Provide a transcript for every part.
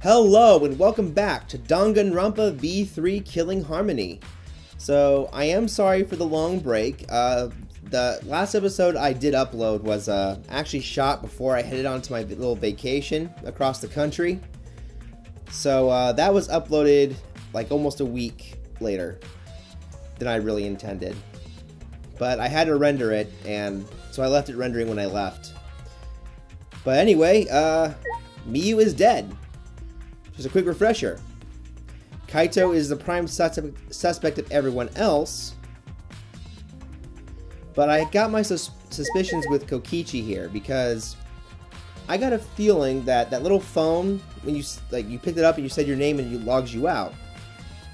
Hello and welcome back to Danganronpa V3 Killing Harmony. So, I am sorry for the long break. The last episode I did upload was actually shot before I headed on to my little vacation across the country. So, that was uploaded like almost a week later than I really intended. But I had to render it, and so I left it rendering when I left. But anyway, Miyu is dead. Just a quick refresher. Kaito is the prime suspect of everyone else. But I got my suspicions with Kokichi here because I got a feeling that that little phone, when you picked it up and you said your name and it logs you out.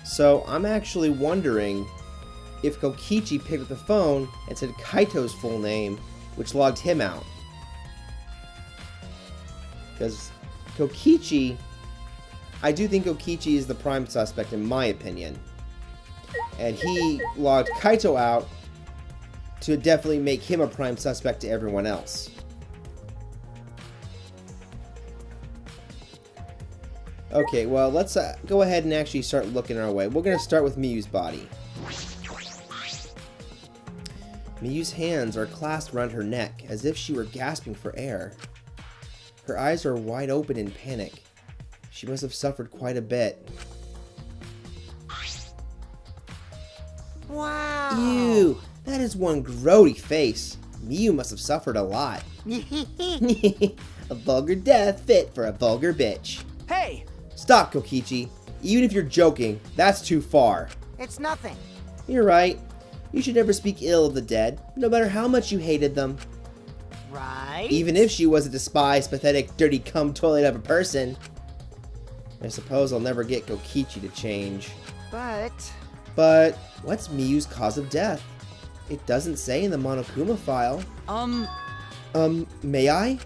So I'm actually wondering if Kokichi picked up the phone and said Kaito's full name, which logged him out. Because Kokichi, I do think Kokichi is the prime suspect in my opinion. And he logged Kaito out to definitely make him a prime suspect to everyone else. Okay, well, let's go ahead and actually start looking our way. We're going to start with Miyu's body. Miyu's hands are clasped around her neck as if she were gasping for air. Her eyes are wide open in panic. She must have suffered quite a bit. Wow! Ew! That is one grody face. Miyu must have suffered a lot. A vulgar death fit for a vulgar bitch. Hey! Stop, Kokichi. Even if you're joking, that's too far. It's nothing. You're right. You should never speak ill of the dead, no matter how much you hated them. Right? Even if she was a despised, pathetic, dirty cum toilet of a person. I suppose I'll never get Kokichi to change. But What's Miyu's cause of death? It doesn't say in the Monokuma file. May I?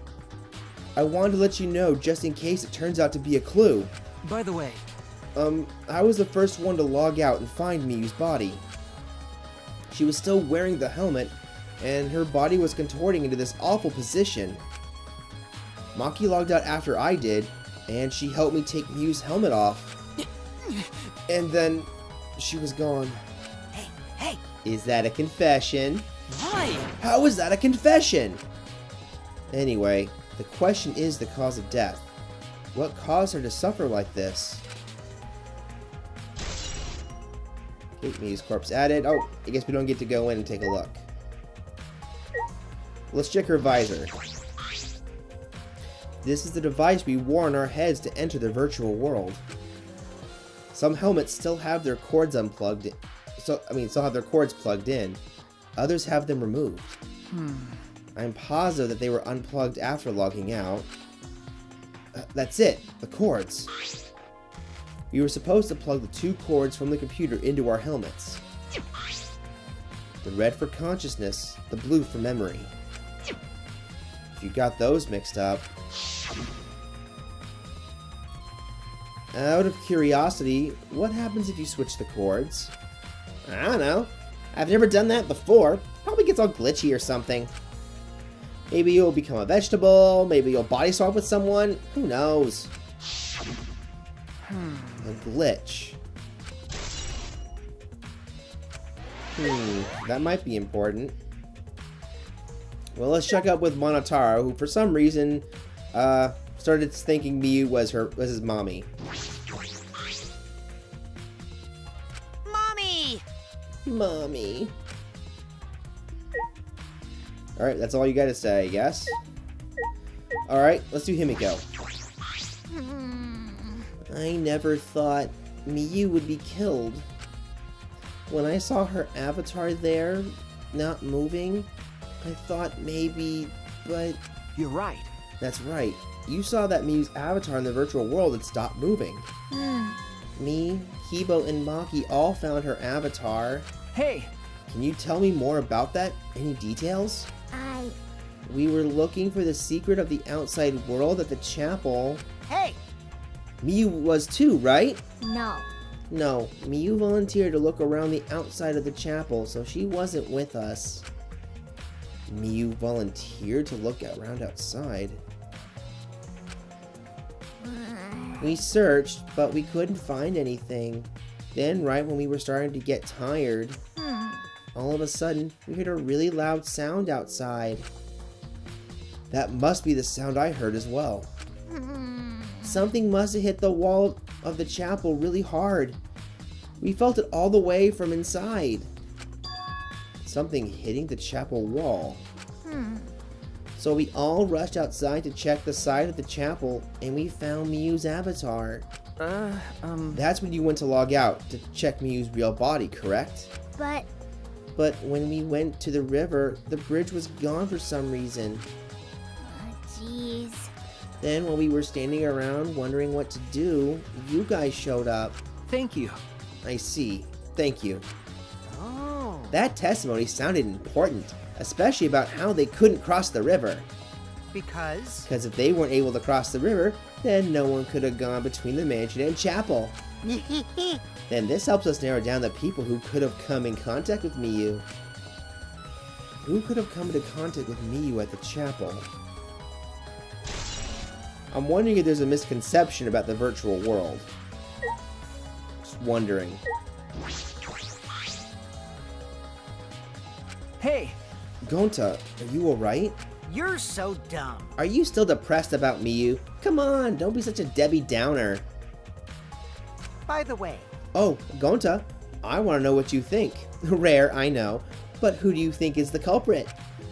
I wanted to let you know just in case it turns out to be a clue. By the way, I was the first one to log out and find Miyu's body. She was still wearing the helmet, and her body was contorting into this awful position. Maki logged out after I did, and she helped me take Miyu's helmet off. And then she was gone. Hey! Is that a confession? Why? How is that a confession? Anyway, the question is the cause of death. What caused her to suffer like this? Okay, Miyu's corpse added. Oh, I guess we don't get to go in and take a look. Let's check her visor. This is the device we wore on our heads to enter the virtual world. Some helmets still have their cords unplugged. Still have their cords plugged in. Others have them removed. I'm positive that they were unplugged after logging out. That's it, the cords. We were supposed to plug the two cords from the computer into our helmets. The red for consciousness, the blue for memory. If you got those mixed up. Out of curiosity, what happens if you switch the cords? I don't know. I've never done that before. Probably gets all glitchy or something. Maybe you'll become a vegetable, maybe you'll body swap with someone. Who knows? A glitch. That might be important. Well, let's check up with Monotaro, who for some reason started thinking Miyu was his mommy. Mommy. Alright, that's all you gotta say, I guess. Alright, let's do Himiko. I never thought Miyu would be killed. When I saw her avatar there, not moving, I thought maybe, but... You're right. That's right. You saw that Miyu's avatar in the virtual world had stopped moving. Me, Kibo, and Maki all found her avatar. Hey! Can you tell me more about that? Any details? We were looking for the secret of the outside world at the chapel. Hey! Miyu was too, right? No. No, Miyu volunteered to look around the outside of the chapel, so she wasn't with us. Miyu volunteered to look around outside. We searched, but we couldn't find anything. Then, right when we were starting to get tired, all of a sudden, we heard a really loud sound outside. That must be the sound I heard as well. Something must have hit the wall of the chapel really hard. We felt it all the way from inside. Something hitting the chapel wall. So we all rushed outside to check the side of the chapel, and we found Miyu's avatar. That's when you went to log out to check Miyu's real body, correct? But when we went to the river, the bridge was gone for some reason. Jeez. Then while we were standing around wondering what to do, you guys showed up. Thank you. I see. Thank you. Oh. That testimony sounded important, especially about how they couldn't cross the river. Because? Because if they weren't able to cross the river, then no one could have gone between the mansion and chapel. Then this helps us narrow down the people who could have come in contact with Miyu. Who could have come into contact with Miyu at the chapel? I'm wondering if there's a misconception about the virtual world. Just wondering. Hey, Gonta, are you alright? you're so dumb. Are you still depressed about Miyu? Come on, don't be such a Debbie Downer. By the way, Oh, Gonta, I want to know what you think. Rare, I know. But who do you think is the culprit?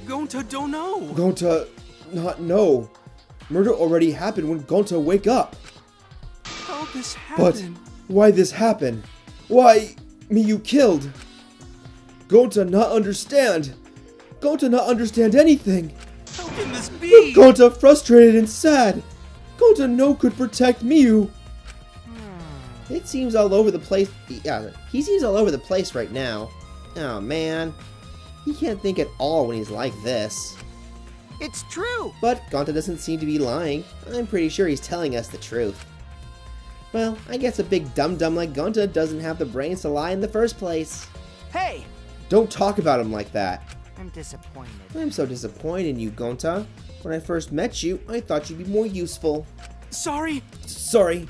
Gonta don't know. Gonta, not know. Murder already happened when Gonta wake up. How this But happened? why this happen? Why Miyu killed? Gonta not understand. Gonta not understand anything. How can this be? Gonta frustrated and sad. Gonta no could protect Miyu. It seems all over the place. Yeah, he seems all over the place right now. Oh man, he can't think at all when he's like this. it's true. But Gonta doesn't seem to be lying. I'm pretty sure he's telling us the truth. Well, I guess a big dum-dum like Gonta doesn't have the brains to lie in the first place. Hey, Don't talk about him like that. I'm disappointed. I'm so disappointed in you, Gonta. When I first met you, I thought you'd be more useful. Sorry. Sorry.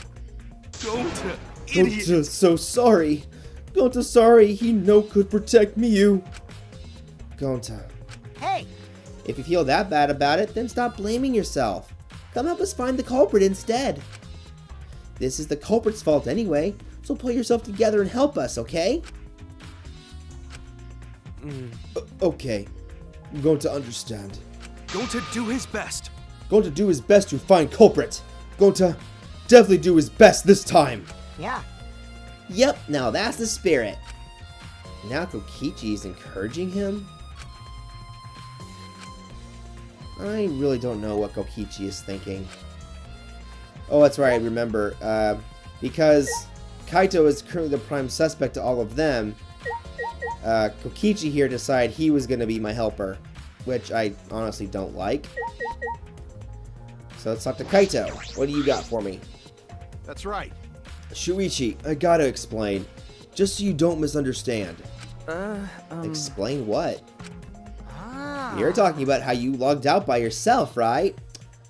Gonta, idiot. Gonta so sorry. Gonta sorry he no could protect Miyu. Gonta. Hey, If you feel that bad about it, then stop blaming yourself. Come help us find the culprit instead. This is the culprit's fault anyway, so pull yourself together and help us, okay? Okay. I'm going to understand. Gonta do his best. Going to do his best to find culprit. Going to definitely do his best this time. yeah. Yep, now that's the spirit. Now Kokichi is encouraging him? I really don't know what Kokichi is thinking. Oh, that's right, I remember. Because Kaito is currently the prime suspect to all of them, Kokichi here decided he was going to be my helper, which I honestly don't like. So let's talk to Kaito. What do you got for me? That's right. Shuichi, I gotta explain. Just so you don't misunderstand. Explain what? Ah. You're talking about how you logged out by yourself, right?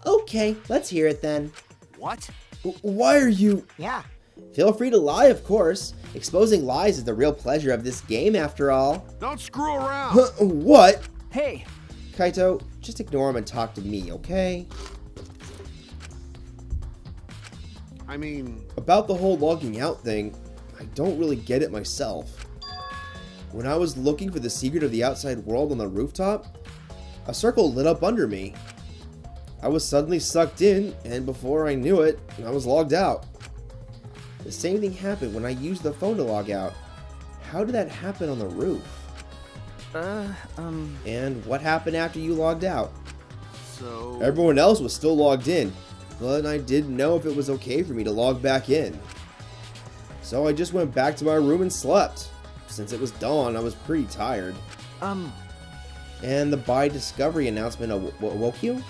Okay, let's hear it then. What? Why are you... Yeah. Feel free to lie, of course. Exposing lies is the real pleasure of this game, after all. Don't screw around. Huh, what? Hey, Kaito, just ignore him and talk to me, okay? I mean, About the whole logging out thing, I don't really get it myself. When I was looking for the secret of the outside world on the rooftop, a circle lit up under me. I was suddenly sucked in, and before I knew it, I was logged out. The same thing happened when I used the phone to log out. How did that happen on the roof? And what happened after you logged out? so... Everyone else was still logged in, but I didn't know if it was okay for me to log back in. So I just went back to my room and slept. Since it was dawn, I was pretty tired. And the by discovery announcement awoke you?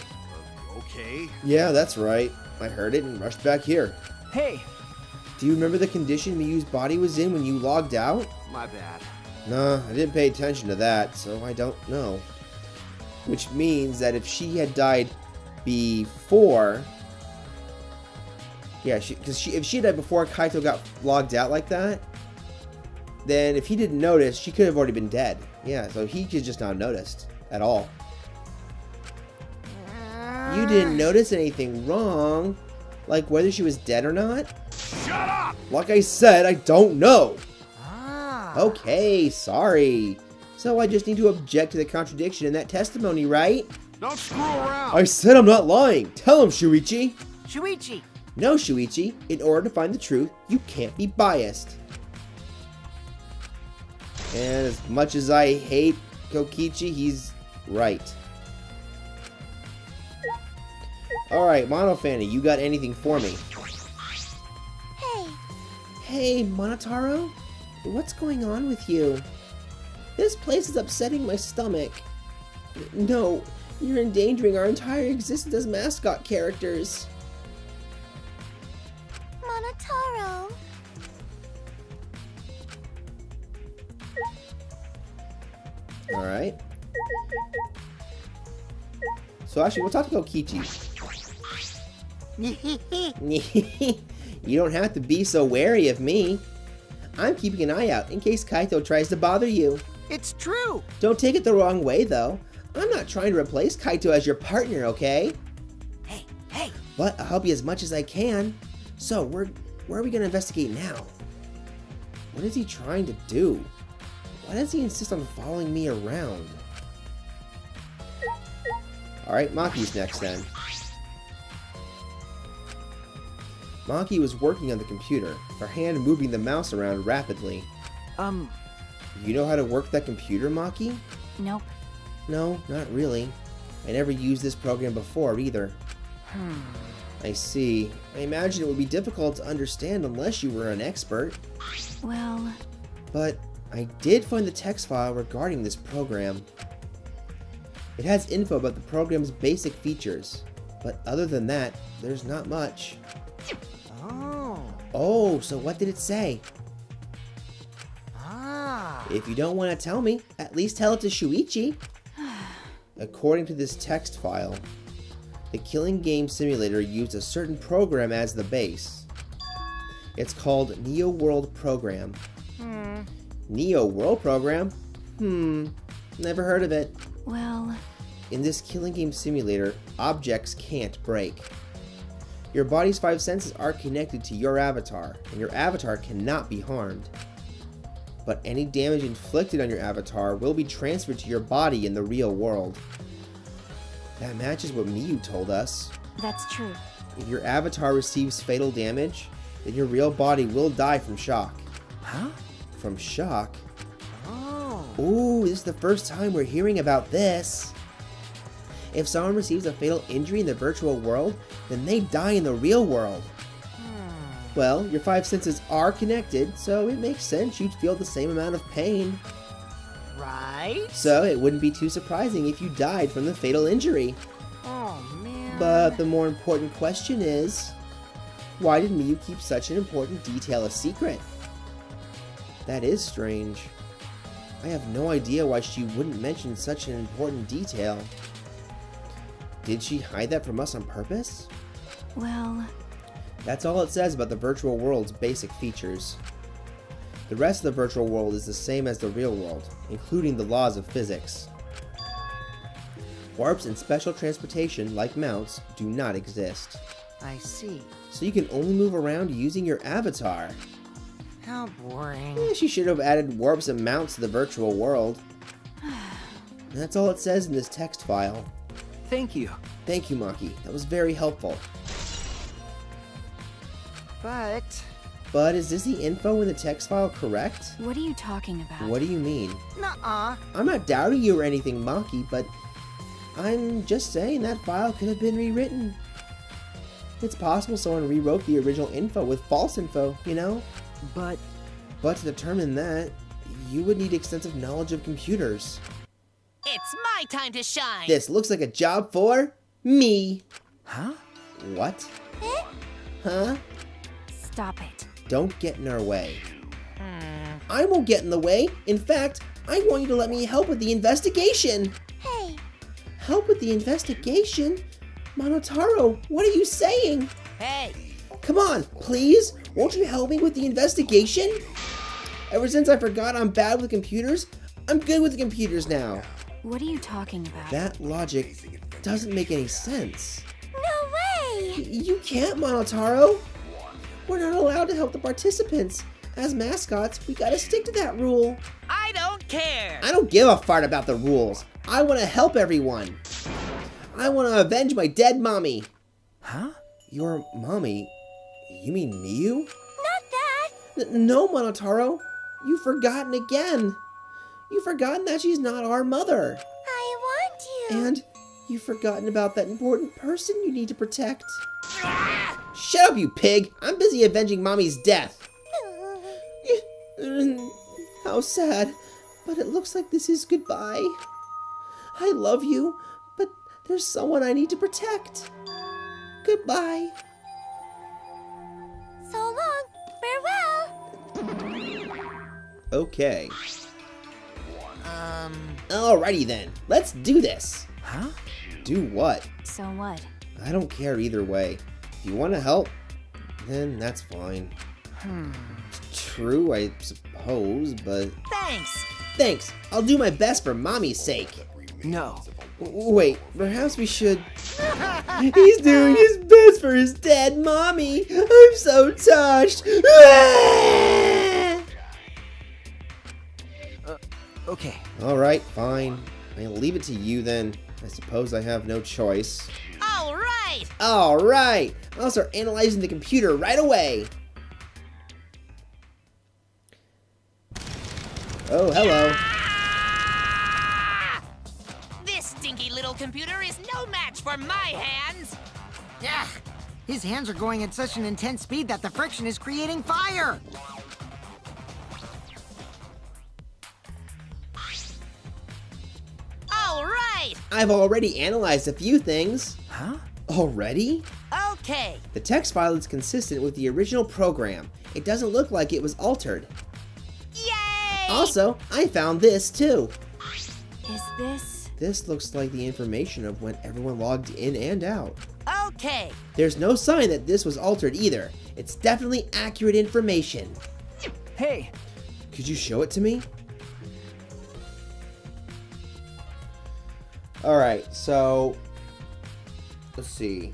Okay. Yeah, that's right. I heard it and rushed back here. hey, Do you remember the condition Miyu's body was in when you logged out? My bad. Nah, I didn't pay attention to that, so I don't know. Which means that if she had died before... Yeah, because if she died before Kaito got logged out like that, then if he didn't notice, she could have already been dead. Yeah, so he could just not have noticed at all. You didn't notice anything wrong, like whether she was dead or not? Shut up! Like I said, I don't know. Ah. Okay, sorry. So I just need to object to the contradiction in that testimony, right? Don't screw around! I said I'm not lying. Tell him, Shuichi. Shuichi. No, Shuichi. In order to find the truth, you can't be biased. And as much as I hate Kokichi, he's right. Alright, Monofanny, you got anything for me? Hey, Hey, Monotaro? What's going on with you? This place is upsetting my stomach. No, you're endangering our entire existence as mascot characters. Monotaro. Alright. So actually, we'll talk to Kokichi. You don't have to be so wary of me. I'm keeping an eye out in case Kaito tries to bother you. It's true. Don't take it the wrong way, though. I'm not trying to replace Kaito as your partner, okay? Hey. But I'll help you as much as I can. So, where are we gonna investigate now? What is he trying to do? Why does he insist on following me around? Alright, Maki's next then. Maki was working on the computer, her hand moving the mouse around rapidly. You know how to work that computer, Maki? Nope. No, not really. I never used this program before either. I see. I imagine it would be difficult to understand unless you were an expert. Well, But I did find the text file regarding this program. It has info about the program's basic features, but other than that, there's not much. Oh. Oh, so what did it say? Ah. If you don't want to tell me, at least tell it to Shuichi. According to this text file, the killing game simulator used a certain program as the base. It's called Neo World Program. Neo World Program? Never heard of it. well, In this killing game simulator, objects can't break. Your body's 5 senses are connected to your avatar, and your avatar cannot be harmed. But any damage inflicted on your avatar will be transferred to your body in the real world. That matches what Miyu told us. that's true. If your avatar receives fatal damage, then your real body will die from shock. Huh? From shock? Oh. Ooh, this is the first time we're hearing about this. If someone receives a fatal injury in the virtual world, then they die in the real world. Well, your 5 senses are connected, so it makes sense you'd feel the same amount of pain. Right? So it wouldn't be too surprising if you died from the fatal injury. Oh, man. But the more important question is, why did Miyu keep such an important detail a secret? That is strange. I have no idea why she wouldn't mention such an important detail. Did she hide that from us on purpose? Well, That's all it says about the virtual world's basic features. The rest of the virtual world is the same as the real world, including the laws of physics. Warps and special transportation, like mounts, do not exist. I see. So you can only move around using your avatar. How boring. She should have added warps and mounts to the virtual world. That's all it says in this text file. Thank you. Thank you, Maki. That was very helpful. But is this the info in the text file correct? what are you talking about? What do you mean? Nuh-uh. I'm not doubting you or anything, Maki, but I'm just saying that file could have been rewritten. It's possible someone rewrote the original info with false info, you know? But But to determine that, you would need extensive knowledge of computers. It's my time to shine. This looks like a job for me. huh? What? Huh? Stop it. Don't get in our way. I won't get in the way. In fact, I want you to let me help with the investigation. Hey, Help with the investigation? Monotaro, what are you saying? Hey, Come on, please? Won't you help me with the investigation? Ever since I forgot I'm bad with computers, I'm good with the computers now. What are you talking about? That logic doesn't make any sense. No way! You can't, Monotaro. We're not allowed to help the participants. As mascots, we gotta stick to that rule. I don't care. I don't give a fart about the rules. I want to help everyone. I want to avenge my dead mommy. Huh? Your mommy? You mean Miyu? Not that! No, Monotaro. You've forgotten again. You've forgotten that she's not our mother. I want you! And you've forgotten about that important person you need to protect. Shut up, you pig! I'm busy avenging Mommy's death. How sad. But it looks like this is goodbye. I love you, but there's someone I need to protect. Goodbye. So long. Farewell. Okay. Alrighty then. Let's do this. Huh? Do what? So what? I don't care either way. If you want to help, then that's fine. True, I suppose, but... Thanks. Thanks. I'll do my best for Mommy's sake. No. Wait, perhaps we should... He's doing his best for his dead mommy. I'm so touched. Okay. Alright, fine. I'll leave it to you then. I suppose I have no choice. All right. Alright! I'll start analyzing the computer right away. Oh, hello. This stinky little computer is no match for my hands. Yeah. His hands are going at such an intense speed that the friction is creating fire. All right. I've already analyzed a few things. Huh? Already? Okay. The text file is consistent with the original program. It doesn't look like it was altered. Yay! Also, I found this too. Is this... This looks like the information of when everyone logged in and out. Okay. There's no sign that this was altered either. It's definitely accurate information. Hey. Could you show it to me? Alright, so... Let's see.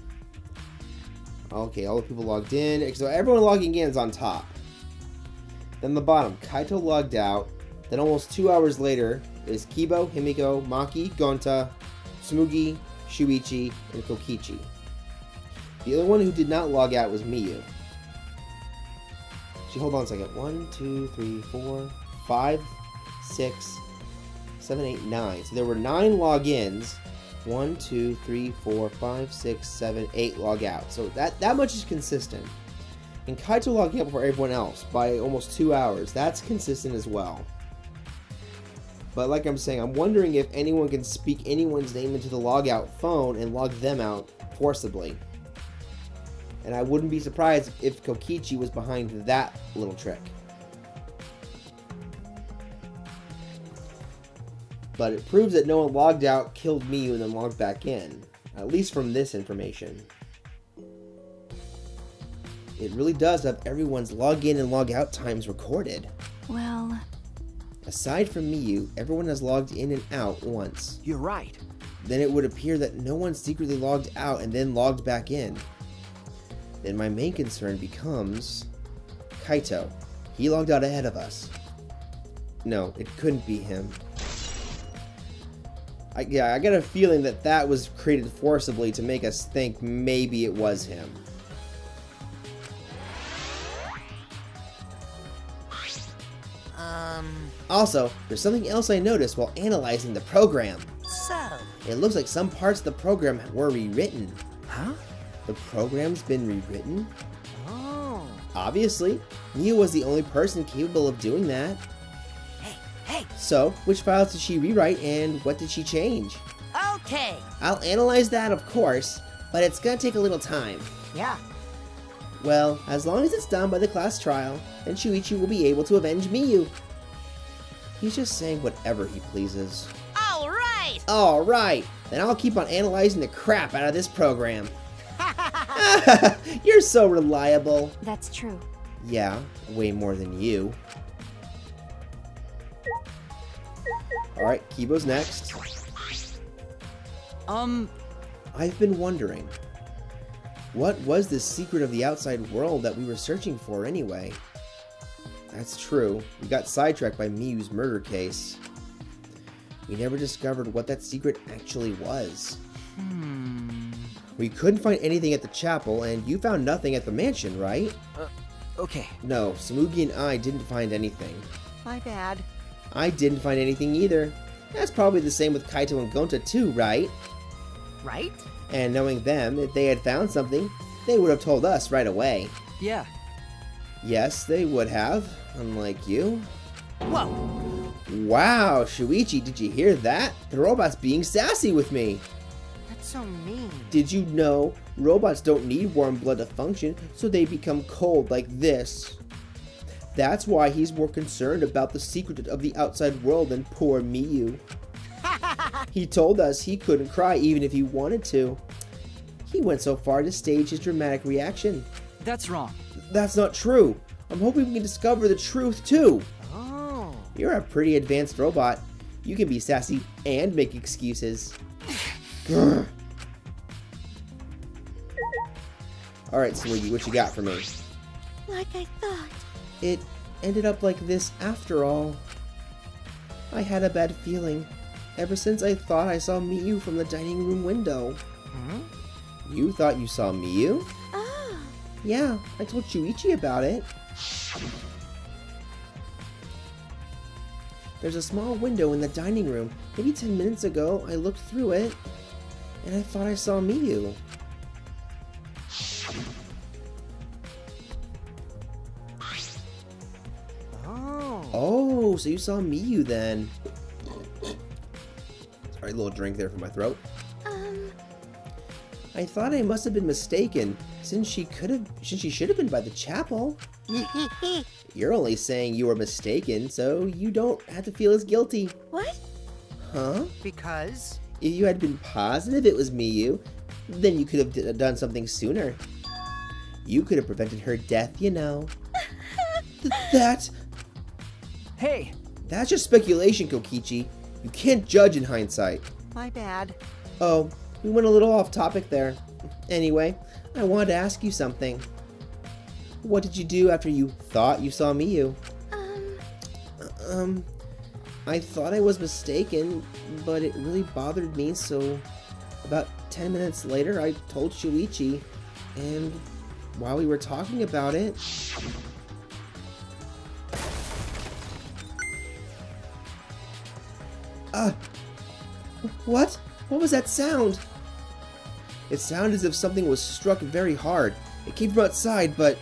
Okay, all the people logged in. So everyone logging in is on top. Then the bottom, Kaito logged out. Then almost 2 hours later is Kibo, Himiko, Maki, Gonta, Tsumugi, Shuichi, and Kokichi. The other one who did not log out was Miyu. Hold on a second. 1, 2, 3, 4, 5, 6, 7, 8, 9. So there were 9 logins. 1, 2, 3, 4, 5, 6, 7, 8 log out. So that much is consistent. And Kaito logging out before everyone else by almost 2 hours. That's consistent as well. But like I'm saying, I'm wondering if anyone can speak anyone's name into the logout phone and log them out forcibly. And I wouldn't be surprised if Kokichi was behind that little trick. But it proves that no one logged out, killed Miyu, and then logged back in. At least from this information. It really does have everyone's login and log out times recorded. Well... Aside from Miyu, everyone has logged in and out once. You're right. Then it would appear that no one secretly logged out and then logged back in. Then my main concern becomes... Kaito. He logged out ahead of us. No, it couldn't be him. I got a feeling that that was created forcibly to make us think maybe it was him. Also, there's something else I noticed while analyzing the program. So, It looks like some parts of the program were rewritten. Huh? The program's been rewritten? Oh. Obviously, Miyu was the only person capable of doing that. hey, So, which files did she rewrite and what did she change? okay. I'll analyze that, of course, but it's gonna take a little time. Yeah. Well, as long as it's done by the class trial, then Shuichi will be able to avenge Miyu. He's just saying whatever he pleases. All right. Alright, then I'll keep on analyzing the crap out of this program. You're so reliable. That's true. Yeah, way more than you. Alright, Kibo's next. I've been wondering, what was the secret of the outside world that we were searching for anyway? That's true. We got sidetracked by Miyu's murder case. We never discovered what that secret actually was. We couldn't find anything at the chapel, and you found nothing at the mansion, right? Okay. No, Samugi and I didn't find anything. My bad. I didn't find anything either. That's probably the same with Kaito and Gonta too, right? Right? And knowing them, if they had found something, they would have told us right away. Yeah. Yes, they would have, unlike you. Whoa! Wow, Shuichi, did you hear that? The robot's being sassy with me. That's so mean. Did you know robots don't need warm blood to function, so they become cold like this? That's why he's more concerned about the secret of the outside world than poor Miyu. He told us he couldn't cry even if he wanted to. He went so far to stage his dramatic reaction. That's wrong. That's not true. I'm hoping we can discover the truth too. Oh. You're a pretty advanced robot. You can be sassy and make excuses. Alright, Sweetie, what you got for me? Like I thought. It ended up like this after all. I had a bad feeling ever since I thought I saw Miyu from the dining room window. You thought you saw Miyu? Ah. Yeah, I told Shuichi about it. There's a small window in the dining room. Maybe 10 minutes ago, I looked through it, and I thought I saw Miyu. Oh, so you saw Miyu then. Sorry, a little drink there for my throat. I thought I must have been mistaken, since she should have been by the chapel. You're only saying you were mistaken, so you don't have to feel as guilty. What? Huh? Because? If you had been positive it was Miyu, then you could have done something sooner. You could have prevented her death, you know. Hey! That's just speculation, Kokichi. You can't judge in hindsight. My bad. Oh, we went a little off topic there. Anyway, I wanted to ask you something. What did you do after you thought you saw Miyu? I thought I was mistaken, but it really bothered me, so about 10 minutes later I told Shuichi, and while we were talking about it... What? What was that sound? It sounded as if something was struck very hard. It came from outside, but...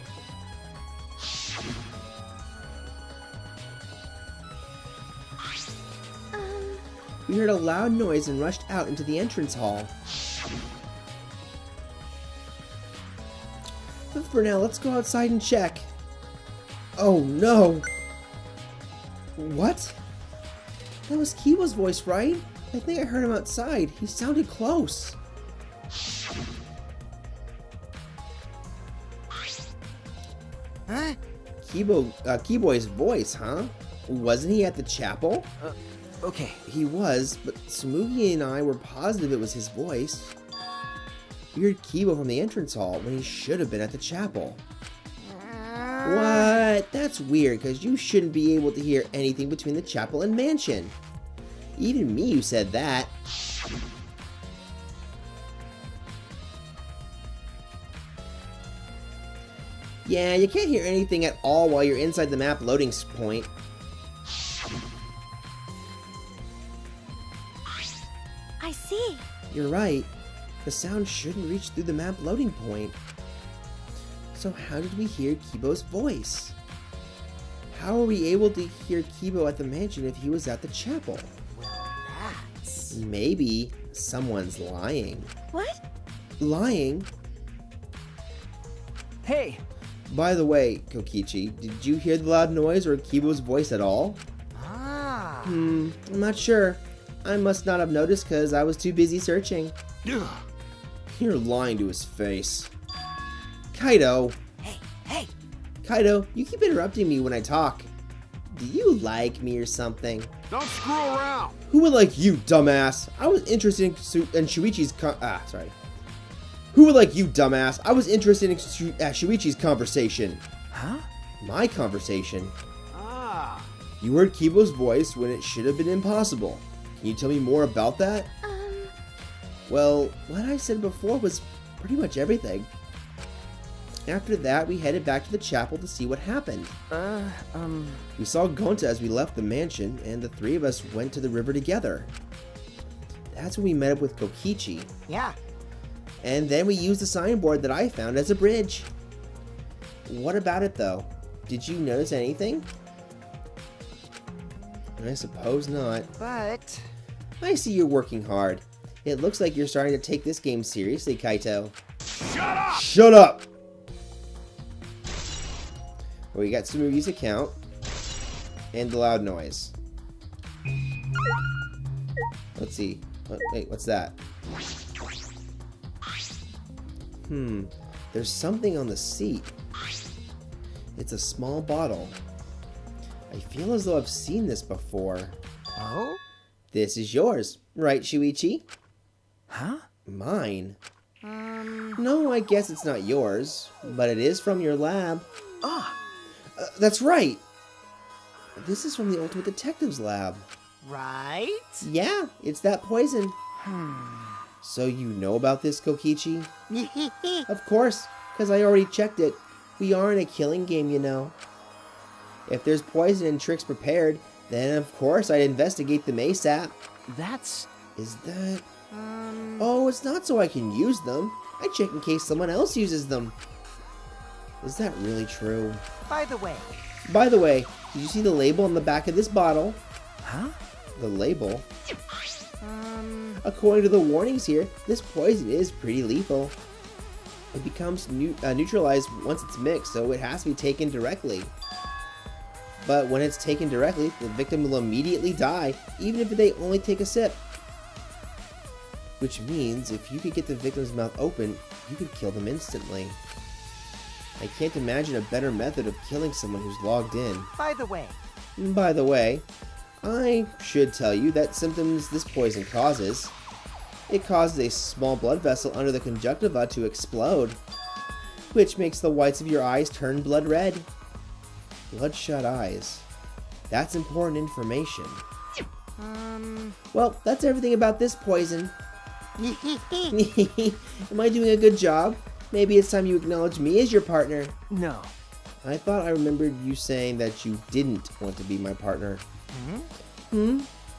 We heard a loud noise and rushed out into the entrance hall. But for now, let's go outside and check. Oh no! What? That was Kibo's voice, right? I think I heard him outside. He sounded close. Huh? Kibo's voice, huh? Wasn't he at the chapel? Okay. He was, but Samugi and I were positive it was his voice. We heard Kibo from the entrance hall when he should have been at the chapel. What? That's weird, because you shouldn't be able to hear anything between the chapel and mansion. Even Miyu said that. Yeah, you can't hear anything at all while you're inside the map loading point. I see. You're right. The sound shouldn't reach through the map loading point. So how did we hear Kibo's voice? How are we able to hear Kibo at the mansion if he was at the chapel? That's... Maybe someone's lying. What? Lying? Hey! By the way, Kokichi, did you hear the loud noise or Kibo's voice at all? Ah. I'm not sure. I must not have noticed because I was too busy searching. Ugh. You're lying to his face. Kaido. Hey, Kaido, you keep interrupting me when I talk. Do you like me or something? Don't screw around. Who would like you, dumbass? I was interested in Shuichi's Who would like you, dumbass? I was interested in Shuichi's conversation. Huh? My conversation? Ah. You heard Kibo's voice when it should have been impossible. Can you tell me more about that? Well, what I said before was pretty much everything. After that, we headed back to the chapel to see what happened. We saw Gonta as we left the mansion, and the three of us went to the river together. That's when we met up with Kokichi. yeah. And then we used the signboard that I found as a bridge. What about it, though? Did you notice anything? I suppose not. But I see you're working hard. It looks like you're starting to take this game seriously, Kaito. Shut up! Shut up! Well, you got Tsumugi's account and the loud noise. Let's see. Wait, what's that? There's something on the seat. It's a small bottle. I feel as though I've seen this before. oh, This is yours, right, Shuichi? Huh? Mine? No, I guess it's not yours, but it is from your lab. That's right! This is from the Ultimate Detective's lab. right? Yeah, it's that poison. So you know about this, Kokichi? Of course, because I already checked it. We are in a killing game, you know. If there's poison and tricks prepared, then of course I'd investigate them ASAP. That's... Is that... Oh, it's not so I can use them. I check in case someone else uses them. Is that really true? By the way, By the way, did you see the label on the back of this bottle? Huh? The label? According to the warnings here, this poison is pretty lethal. It becomes neutralized once it's mixed, so it has to be taken directly. But when it's taken directly, the victim will immediately die, even if they only take a sip. Which means, if you could get the victim's mouth open, you could kill them instantly. I can't imagine a better method of killing someone who's logged in. by the way, By the way, I should tell you that symptoms this poison causes. It causes a small blood vessel under the conjunctiva to explode, which makes the whites of your eyes turn blood red. Bloodshot eyes. That's important information. Well, that's everything about this poison. Am I doing a good job? Maybe it's time you acknowledge me as your partner. No. I thought I remembered you saying that you didn't want to be my partner.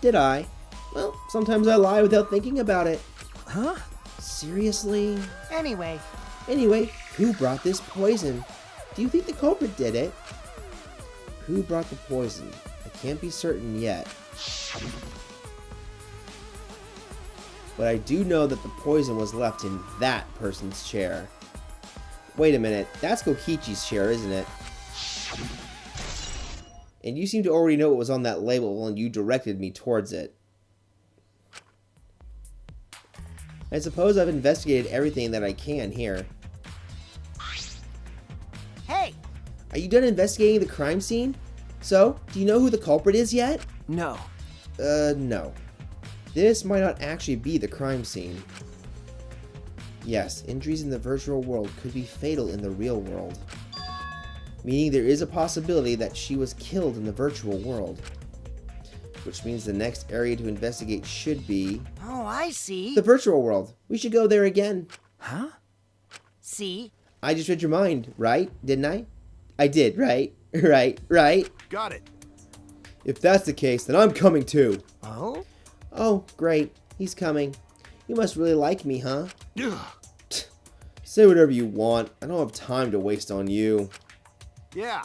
Did I? Well, sometimes I lie without thinking about it. Huh? Seriously? anyway, Anyway, who brought this poison? Do you think the culprit did it? Who brought the poison? I can't be certain yet. But I do know that the poison was left in that person's chair. Wait a minute, that's Kokichi's chair, isn't it? And you seem to already know what was on that label when you directed me towards it. I suppose I've investigated everything that I can here. hey, Are you done investigating the crime scene? So, do you know who the culprit is yet? No. No. This might not actually be the crime scene. Yes, injuries in the virtual world could be fatal in the real world. Meaning there is a possibility that she was killed in the virtual world. Which means the next area to investigate should be oh, I see. the virtual world. We should go there again. Huh? See, I just read your mind, right? Didn't I? I did, right? Right? Got it. If that's the case, then I'm coming too. oh, Oh, great. He's coming. You must really like me, huh? Ugh. Say whatever you want. I don't have time to waste on you. Yeah.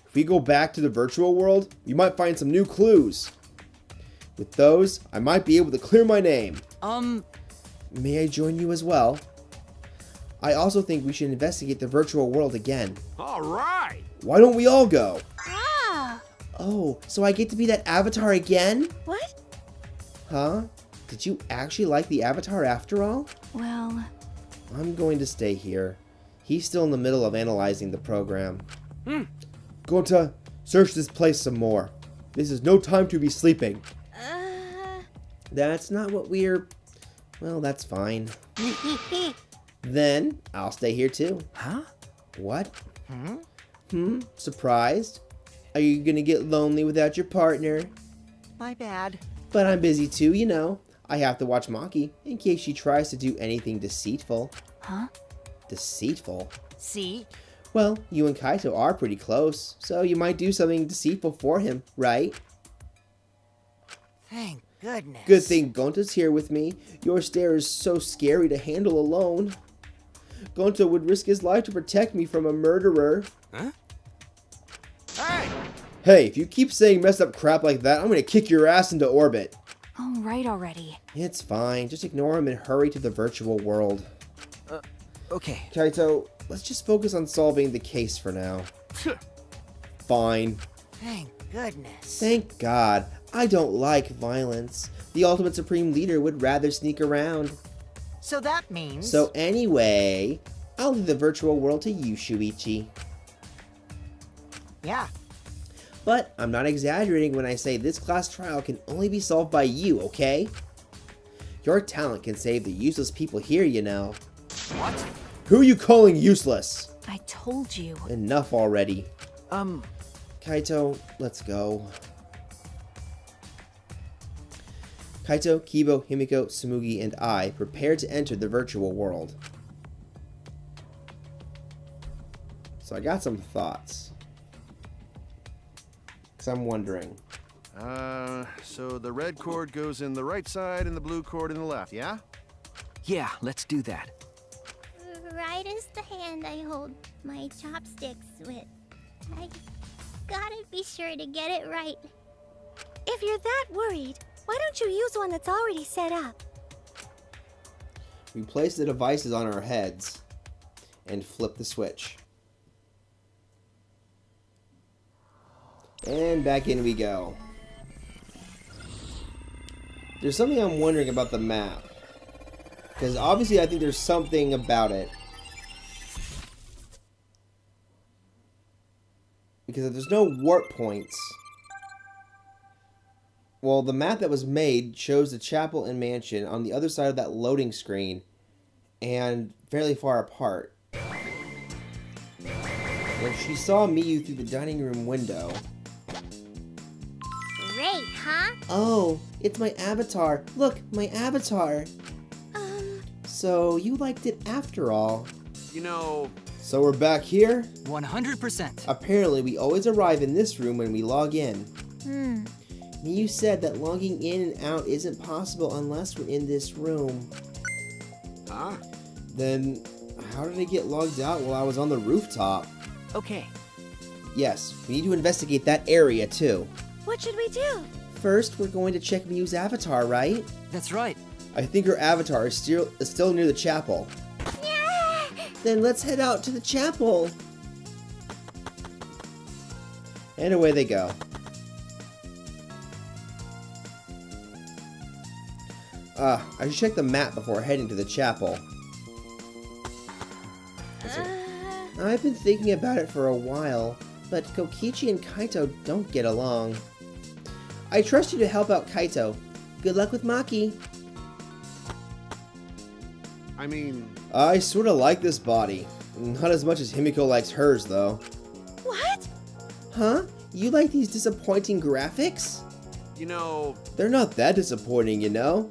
If we go back to the virtual world, we might find some new clues. With those, I might be able to clear my name. May I join you as well? I also think we should investigate the virtual world again. All right. Why don't we all go? Ah! Oh, so I get to be that avatar again? What? Huh? Did you actually like the avatar after all? Well, I'm going to stay here. He's still in the middle of analyzing the program. Gonta, search this place some more. This is no time to be sleeping. That's not what we're... Well, that's fine. Then, I'll stay here too. Huh? What? Surprised? Are you gonna get lonely without your partner? My bad. But I'm busy too, you know. I have to watch Maki in case she tries to do anything deceitful. Huh? Deceitful? See? Well, you and Kaito are pretty close, so you might do something deceitful for him, right? Thank goodness. Good thing Gonta's here with me. Your stare is so scary to handle alone. Gonta would risk his life to protect me from a murderer. Huh? Hey! Hey, if you keep saying messed up crap like that, I'm gonna kick your ass into orbit. All right already. It's fine. Just ignore him and hurry to the virtual world. Okay. Kaito, let's just focus on solving the case for now. Fine. Thank goodness. Thank God. I don't like violence. The ultimate supreme leader would rather sneak around. So that means... So anyway, I'll leave the virtual world to you, Shuichi. Yeah. But I'm not exaggerating when I say this class trial can only be solved by you, okay? Your talent can save the useless people here, you know. What? Who are you calling useless? I told you. Enough already. Kaito, let's go. Kaito, Kibo, Himiko, Tsumugi, and I prepare to enter the virtual world. So I got some thoughts. Because I'm wondering. So the red cord goes in the right side and the blue cord in the left, yeah? Yeah, let's do that. Right is the hand I hold my chopsticks with. I gotta be sure to get it right. If you're that worried, why don't you use one that's already set up? We place the devices on our heads and flip the switch. And back in we go. There's something I'm wondering about the map. Because obviously I think there's something about it. Because if there's no warp points... Well, the map that was made shows the chapel and mansion on the other side of that loading screen. And fairly far apart. When she saw Miyu through the dining room window... Great, huh? Oh, it's my avatar. Look, my avatar. So you liked it after all. You know... So we're back here? 100%. Apparently we always arrive in this room when we log in. Miyu said that logging in and out isn't possible unless we're in this room. Huh? Then how did I get logged out while I was on the rooftop? Okay. Yes, we need to investigate that area too. What should we do? First, we're going to check Miyu's avatar, right? That's right. I think her avatar is still near the chapel. Then let's head out to the chapel. And away they go. I should check the map before heading to the chapel. I've been thinking about it for a while, but Kokichi and Kaito don't get along. I trust you to help out Kaito. Good luck with Maki. I mean... I sorta like this body. Not as much as Himiko likes hers, though. What? Huh? You like these disappointing graphics? You know... They're not that disappointing, you know?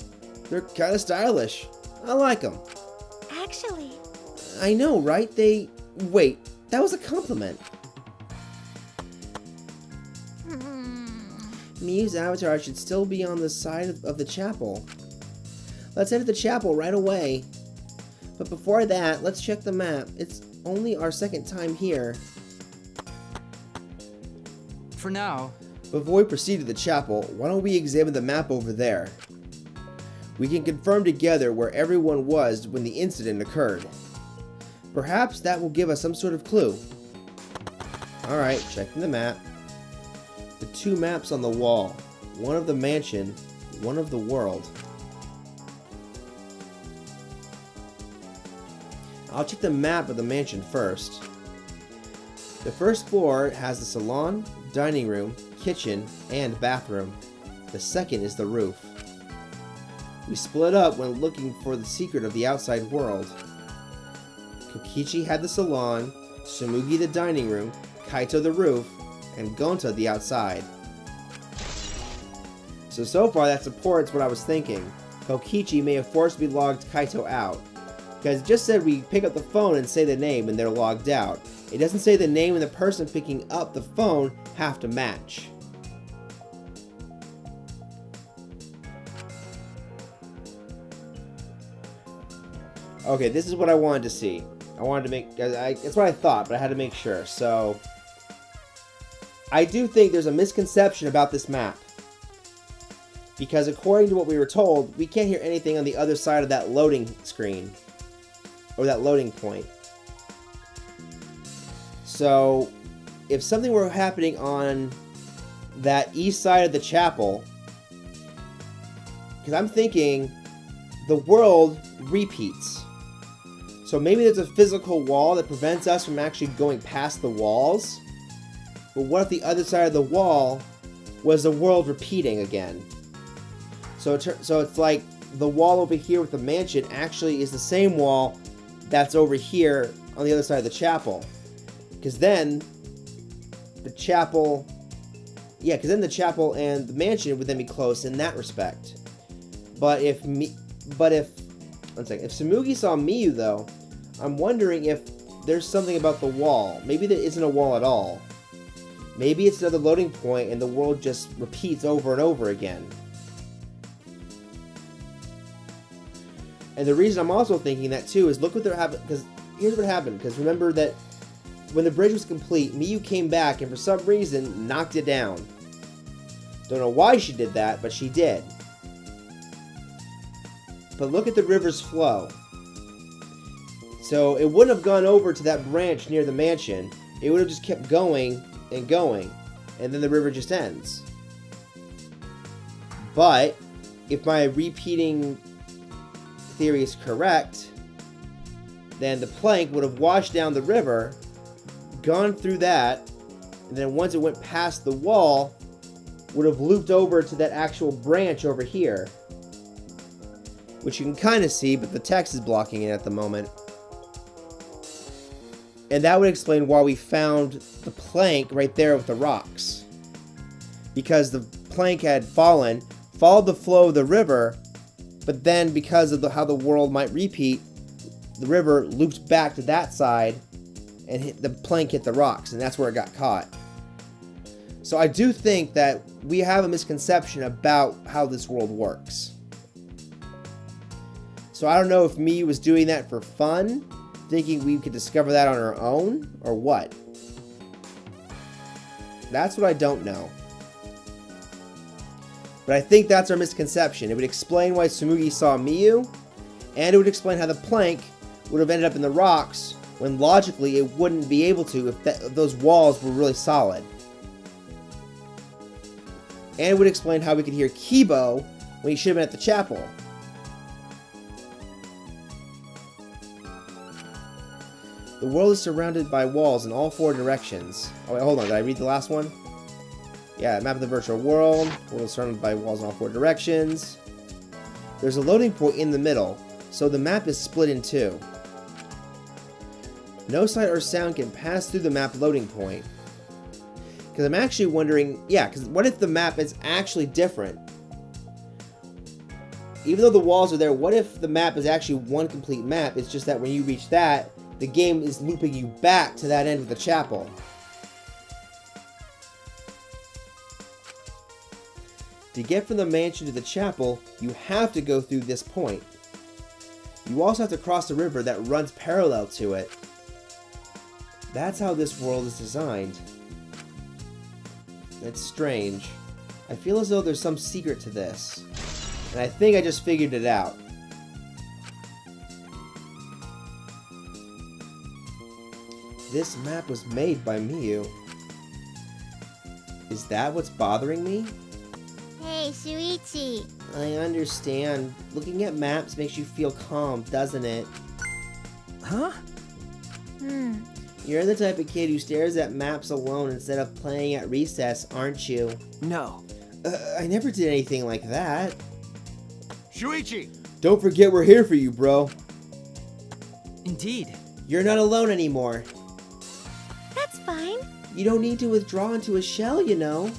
They're kinda stylish. I like them. Actually... I know, right? Wait, that was a compliment. Miyu's avatar should still be on the side of the chapel. Let's head to the chapel right away. But before that, let's check the map. It's only our second time here. For now. Before we proceed to the chapel, why don't we examine the map over there? We can confirm together where everyone was when the incident occurred. Perhaps that will give us some sort of clue. Alright, checking the map. The two maps on the wall. One of the mansion, one of the world. I'll check the map of the mansion first. The first floor has the salon, dining room, kitchen, and bathroom. The second is the roof. We split up when looking for the secret of the outside world. Kokichi had the salon, Tsumugi the dining room, Kaito the roof, and Gonta the outside. So far that supports what I was thinking. Kokichi may have forcibly logged Kaito out. Because it just said we pick up the phone and say the name and they're logged out. It doesn't say the name and the person picking up the phone have to match. Okay, this is what I wanted to see. I wanted to make... That's what I thought, but I had to make sure. So, I do think there's a misconception about this map. Because according to what we were told, we can't hear anything on the other side of that loading screen. Or that loading point. So, if something were happening on that east side of the chapel... Because I'm thinking the world repeats. So maybe there's a physical wall that prevents us from actually going past the walls. But what if the other side of the wall was the world repeating again? So it's like the wall over here with the mansion actually is the same wall that's over here on the other side of the chapel. Because then the chapel... Yeah, because then the chapel and the mansion would then be close in that respect. But if Tsumugi saw Miyu though, I'm wondering if there's something about the wall. Maybe there isn't a wall at all. Maybe it's another loading point and the world just repeats over and over again. And the reason I'm also thinking that too is look what happened, because here's what happened. Because remember that when the bridge was complete, Miyu came back and for some reason knocked it down. Don't know why she did that, but she did. But look at the river's flow. So it wouldn't have gone over to that branch near the mansion. It would have just kept going and going. And then the river just ends. But if my repeating theory is correct, then the plank would have washed down the river, gone through that, and then once it went past the wall, would have looped over to that actual branch over here. Which you can kind of see, but the text is blocking it at the moment. And that would explain why we found the plank right there with the rocks. Because the plank had fallen, followed the flow of the river, but then because of how the world might repeat, the river looped back to that side, and the plank hit the rocks, and that's where it got caught. So I do think that we have a misconception about how this world works. So I don't know if Miyu was doing that for fun, thinking we could discover that on our own, or what. That's what I don't know. But I think that's our misconception. It would explain why Tsumugi saw Miyu, and it would explain how the plank would have ended up in the rocks, when logically it wouldn't be able to if those walls were really solid. And it would explain how we could hear Kibo when he should have been at the chapel. The world is surrounded by walls in all four directions. Oh wait, hold on, did I read the last one? Yeah, map of the virtual world. The world is surrounded by walls in all four directions. There's a loading point in the middle, so the map is split in two. No sight or sound can pass through the map loading point. Because I'm actually wondering, yeah, because what if the map is actually different? Even though the walls are there, what if the map is actually one complete map? It's just that when you reach that, the game is looping you back to that end of the chapel. To get from the mansion to the chapel, you have to go through this point. You also have to cross the river that runs parallel to it. That's how this world is designed. It's strange. I feel as though there's some secret to this. And I think I just figured it out. This map was made by Miyu. Is that what's bothering me? Hey, Shuichi. I understand. Looking at maps makes you feel calm, doesn't it? Huh? You're the type of kid who stares at maps alone instead of playing at recess, aren't you? No. I never did anything like that. Shuichi! Don't forget we're here for you, bro. Indeed. You're not alone anymore. That's fine. You don't need to withdraw into a shell, you know.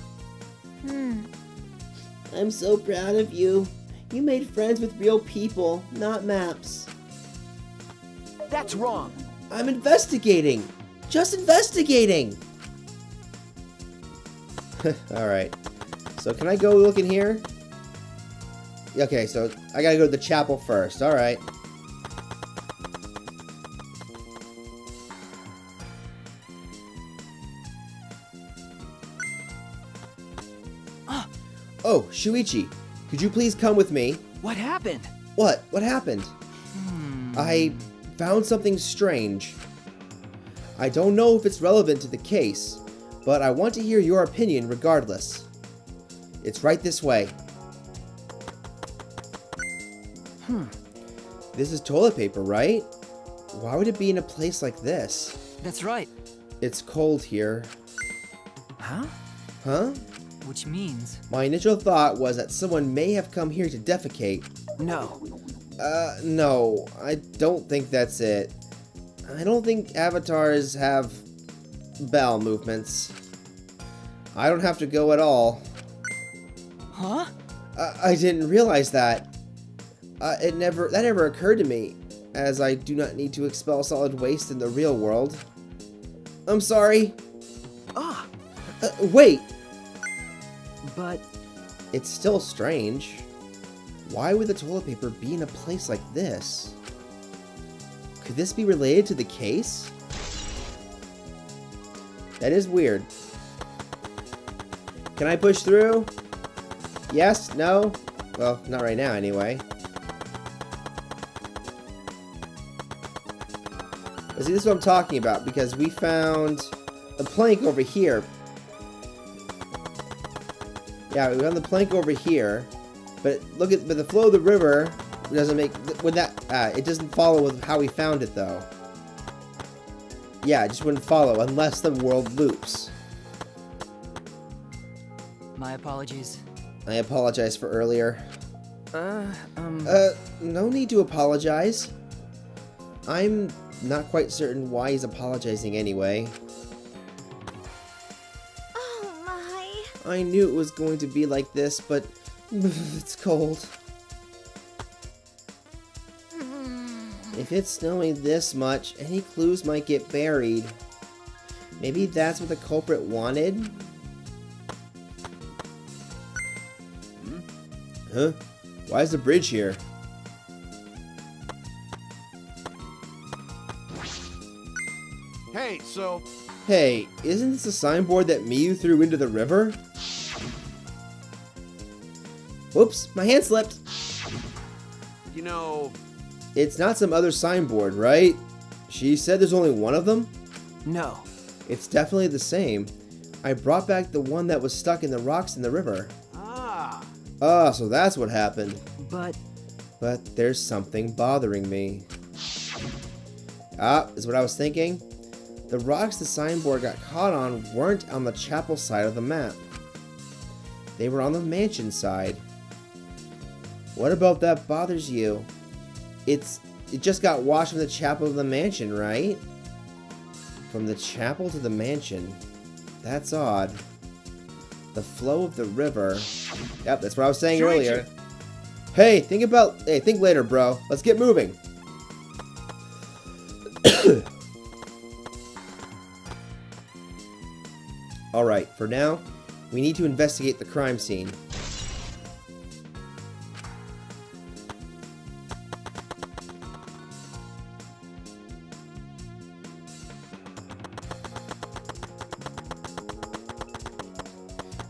I'm so proud of you. You made friends with real people, not maps. That's wrong. I'm investigating. Just investigating. Alright. So can I go look in here? Okay, so I gotta go to the chapel first. Alright. Oh, Shuichi, could you please come with me? What happened? What? What happened? I found something strange. I don't know if it's relevant to the case, but I want to hear your opinion regardless. It's right this way. This is toilet paper, right? Why would it be in a place like this? That's right. It's cold here. Huh? Huh? Which means... My initial thought was that someone may have come here to defecate. No. No, I don't think that's it. I don't think avatars have bowel movements. I don't have to go at all. Huh? I didn't realize that. That never occurred to me, as I do not need to expel solid waste in the real world. I'm sorry. Ah. Wait. But... It's still strange. Why would the toilet paper be in a place like this? Could this be related to the case? That is weird. Can I push through? Yes? No? Well, not right now anyway. But see, this is what I'm talking about, because we found a plank over here. Yeah, we found the plank over here, but look at the flow of the river doesn't make it doesn't follow with how we found it though. Yeah, it just wouldn't follow unless the world loops. My apologies. I apologize for earlier. No need to apologize. I'm not quite certain why he's apologizing anyway. Oh my. I knew it was going to be like this, but it's cold. If it's snowing this much, any clues might get buried. Maybe that's what the culprit wanted? Huh? Why is the bridge here? Hey, so... Hey, isn't this a signboard that Miyu threw into the river? Whoops, my hand slipped. You know... It's not some other signboard, right? She said there's only one of them? No. It's definitely the same. I brought back the one that was stuck in the rocks in the river. Ah, so that's what happened. But there's something bothering me. Ah, is what I was thinking. The rocks the signboard got caught on weren't on the chapel side of the map. They were on the mansion side. What about that bothers you? It just got washed from the chapel to the mansion, right? From the chapel to the mansion. That's odd. The flow of the river. Yep, that's what I was saying earlier. Hey, think later, bro. Let's get moving. Alright, for now, we need to investigate the crime scene.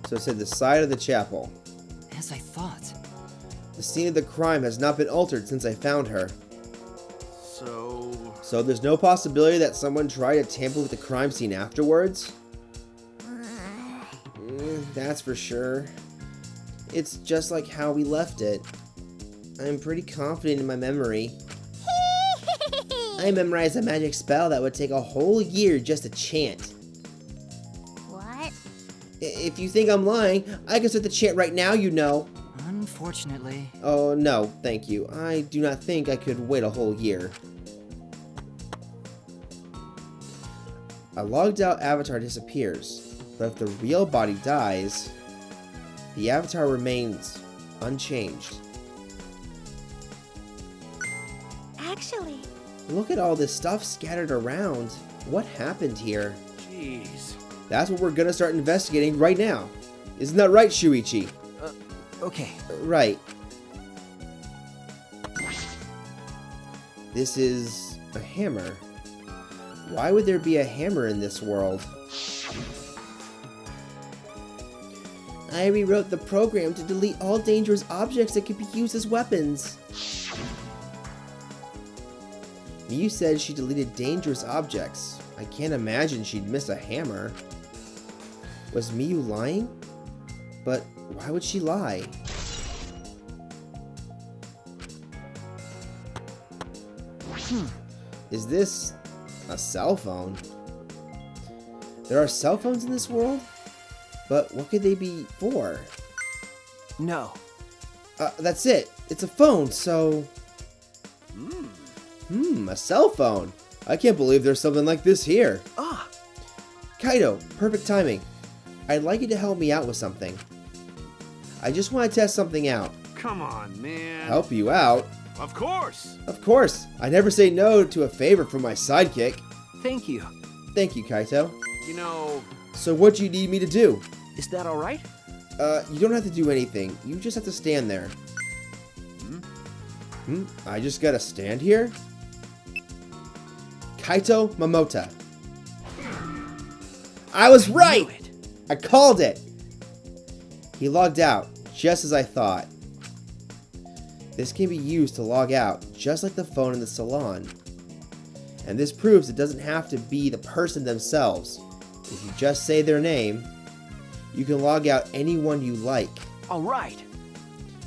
So it said the side of the chapel. as I thought. The scene of the crime has not been altered since I found her. So there's no possibility that someone tried to tamper with the crime scene afterwards? That's for sure. It's just like how we left it. I'm pretty confident in my memory. I memorized a magic spell that would take a whole year just to chant. What? If you think I'm lying, I can start the chant right now, you know. Unfortunately. Oh, no, thank you. I do not think I could wait a whole year. A logged out avatar disappears, but if the real body dies, the avatar remains unchanged. Actually, Look at all this stuff scattered around. What happened here? Jeez. That's what we're gonna start investigating right now. Isn't that right, Shuichi? Okay. Right. This is a hammer. Why would there be a hammer in this world? I rewrote the program to delete all dangerous objects that could be used as weapons. Miyu said she deleted dangerous objects. I can't imagine she'd miss a hammer. Was Miyu lying? But why would she lie? Is this a cell phone? There are cell phones in this world? But what could they be for? No. That's it. It's a phone, so... a cell phone. I can't believe there's something like this here. Ah! Kaito, perfect timing. I'd like you to help me out with something. I just want to test something out. Come on, man. Help you out? Of course. Of course. I never say no to a favor from my sidekick. Thank you. Thank you, Kaito. You know, So what do you need me to do? Is that alright? You don't have to do anything. You just have to stand there. I just gotta stand here? Kaito Momota. I was right! Knew it. I called it! He logged out, just as I thought. This can be used to log out, just like the phone in the salon. And this proves it doesn't have to be the person themselves. If you just say their name, you can log out anyone you like. Alright.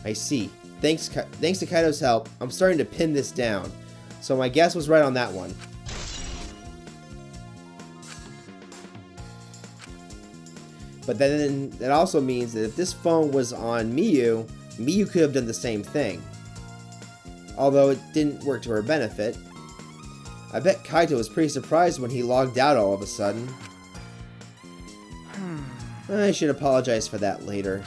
I see. Thanks to Kaito's help, I'm starting to pin this down. So my guess was right on that one. But then that also means that if this phone was on Miyu, Miyu could have done the same thing. Although it didn't work to her benefit. I bet Kaito was pretty surprised when he logged out all of a sudden. I should apologize for that later.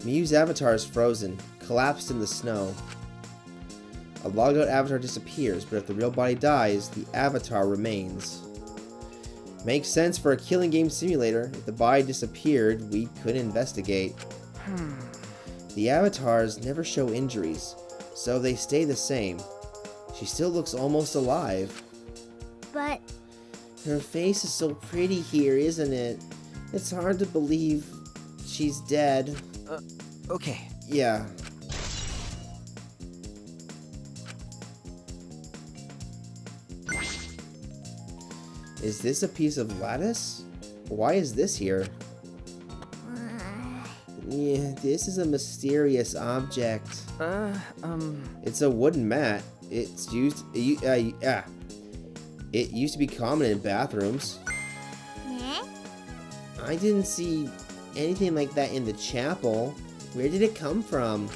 Miyu's avatar is frozen, collapsed in the snow. A logged out avatar disappears, but if the real body dies, the avatar remains. Makes sense for a killing game simulator. If the body disappeared, we could investigate. The avatars never show injuries, so they stay the same. She still looks almost alive. But Her face is so pretty here, isn't it? It's hard to believe she's dead. Okay. Yeah. Is this a piece of lattice? Why is this here? Yeah, this is a mysterious object. It's a wooden mat. It used to be common in bathrooms. eh? I didn't see anything like that in the chapel. Where did it come from?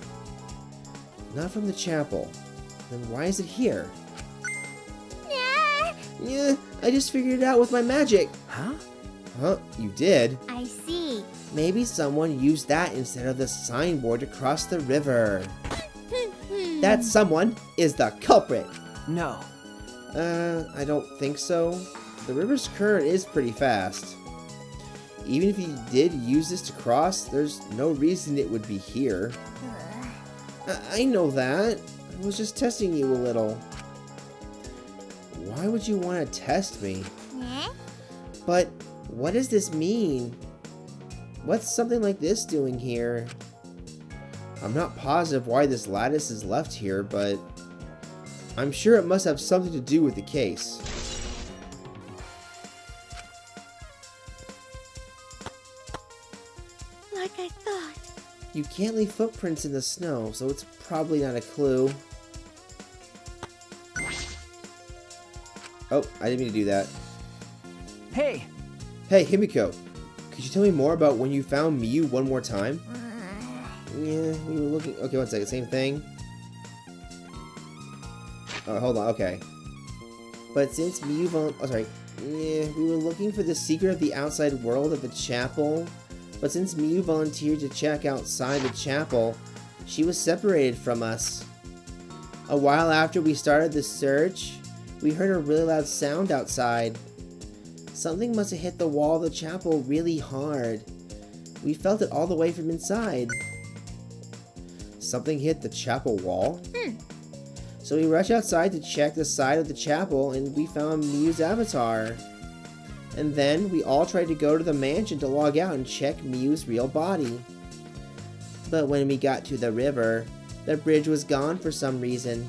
Not from the chapel. Then why is it here? Nah, Yeah, I just figured it out with my magic. Huh? Huh? You did? I see. Maybe someone used that instead of the signboard to cross the river. That someone is the culprit. No. I don't think so. The river's current is pretty fast. Even if you did use this to cross, there's no reason it would be here. I know that. I was just testing you a little. Why would you want to test me? Eh? But what does this mean? What's something like this doing here? I'm not positive why this lattice is left here, but I'm sure it must have something to do with the case. like I thought, You can't leave footprints in the snow, so it's probably not a clue. Oh, I didn't mean to do that. Hey, Hey, Himiko, could you tell me more about when you found Miyu one more time? Yeah, we were looking... Okay, one second, same thing. Oh, hold on, okay. But since Miyu Yeah, we were looking for the secret of the outside world at the chapel. But since Miyu volunteered to check outside the chapel, she was separated from us. A while after we started the search, we heard a really loud sound outside. Something must have hit the wall of the chapel really hard. We felt it all the way from inside. Something hit the chapel wall? So we rushed outside to check the side of the chapel and we found Miyu's avatar. And then we all tried to go to the mansion to log out and check Miyu's real body. But when we got to the river, the bridge was gone for some reason.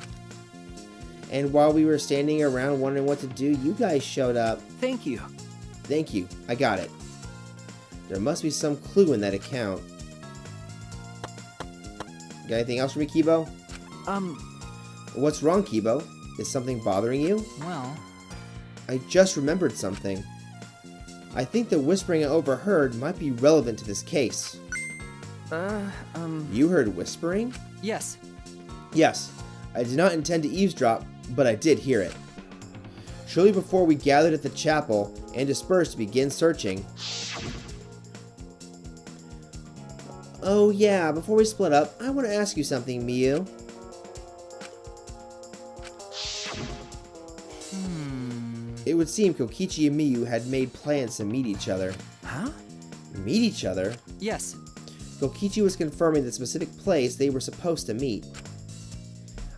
And while we were standing around wondering what to do, you guys showed up. thank you. Thank you, I got it. There must be some clue in that account. Got anything else for me, Kibo? What's wrong, Kibo? Is something bothering you? Well, I just remembered something. I think the whispering I overheard might be relevant to this case. You heard whispering? yes. Yes, I did not intend to eavesdrop, but I did hear it. Shortly before we gathered at the chapel and dispersed to begin searching. Oh yeah, before we split up, I want to ask you something, Miyu. It would seem Kokichi and Miyu had made plans to meet each other. Huh? Meet each other? Yes. Kokichi was confirming the specific place they were supposed to meet.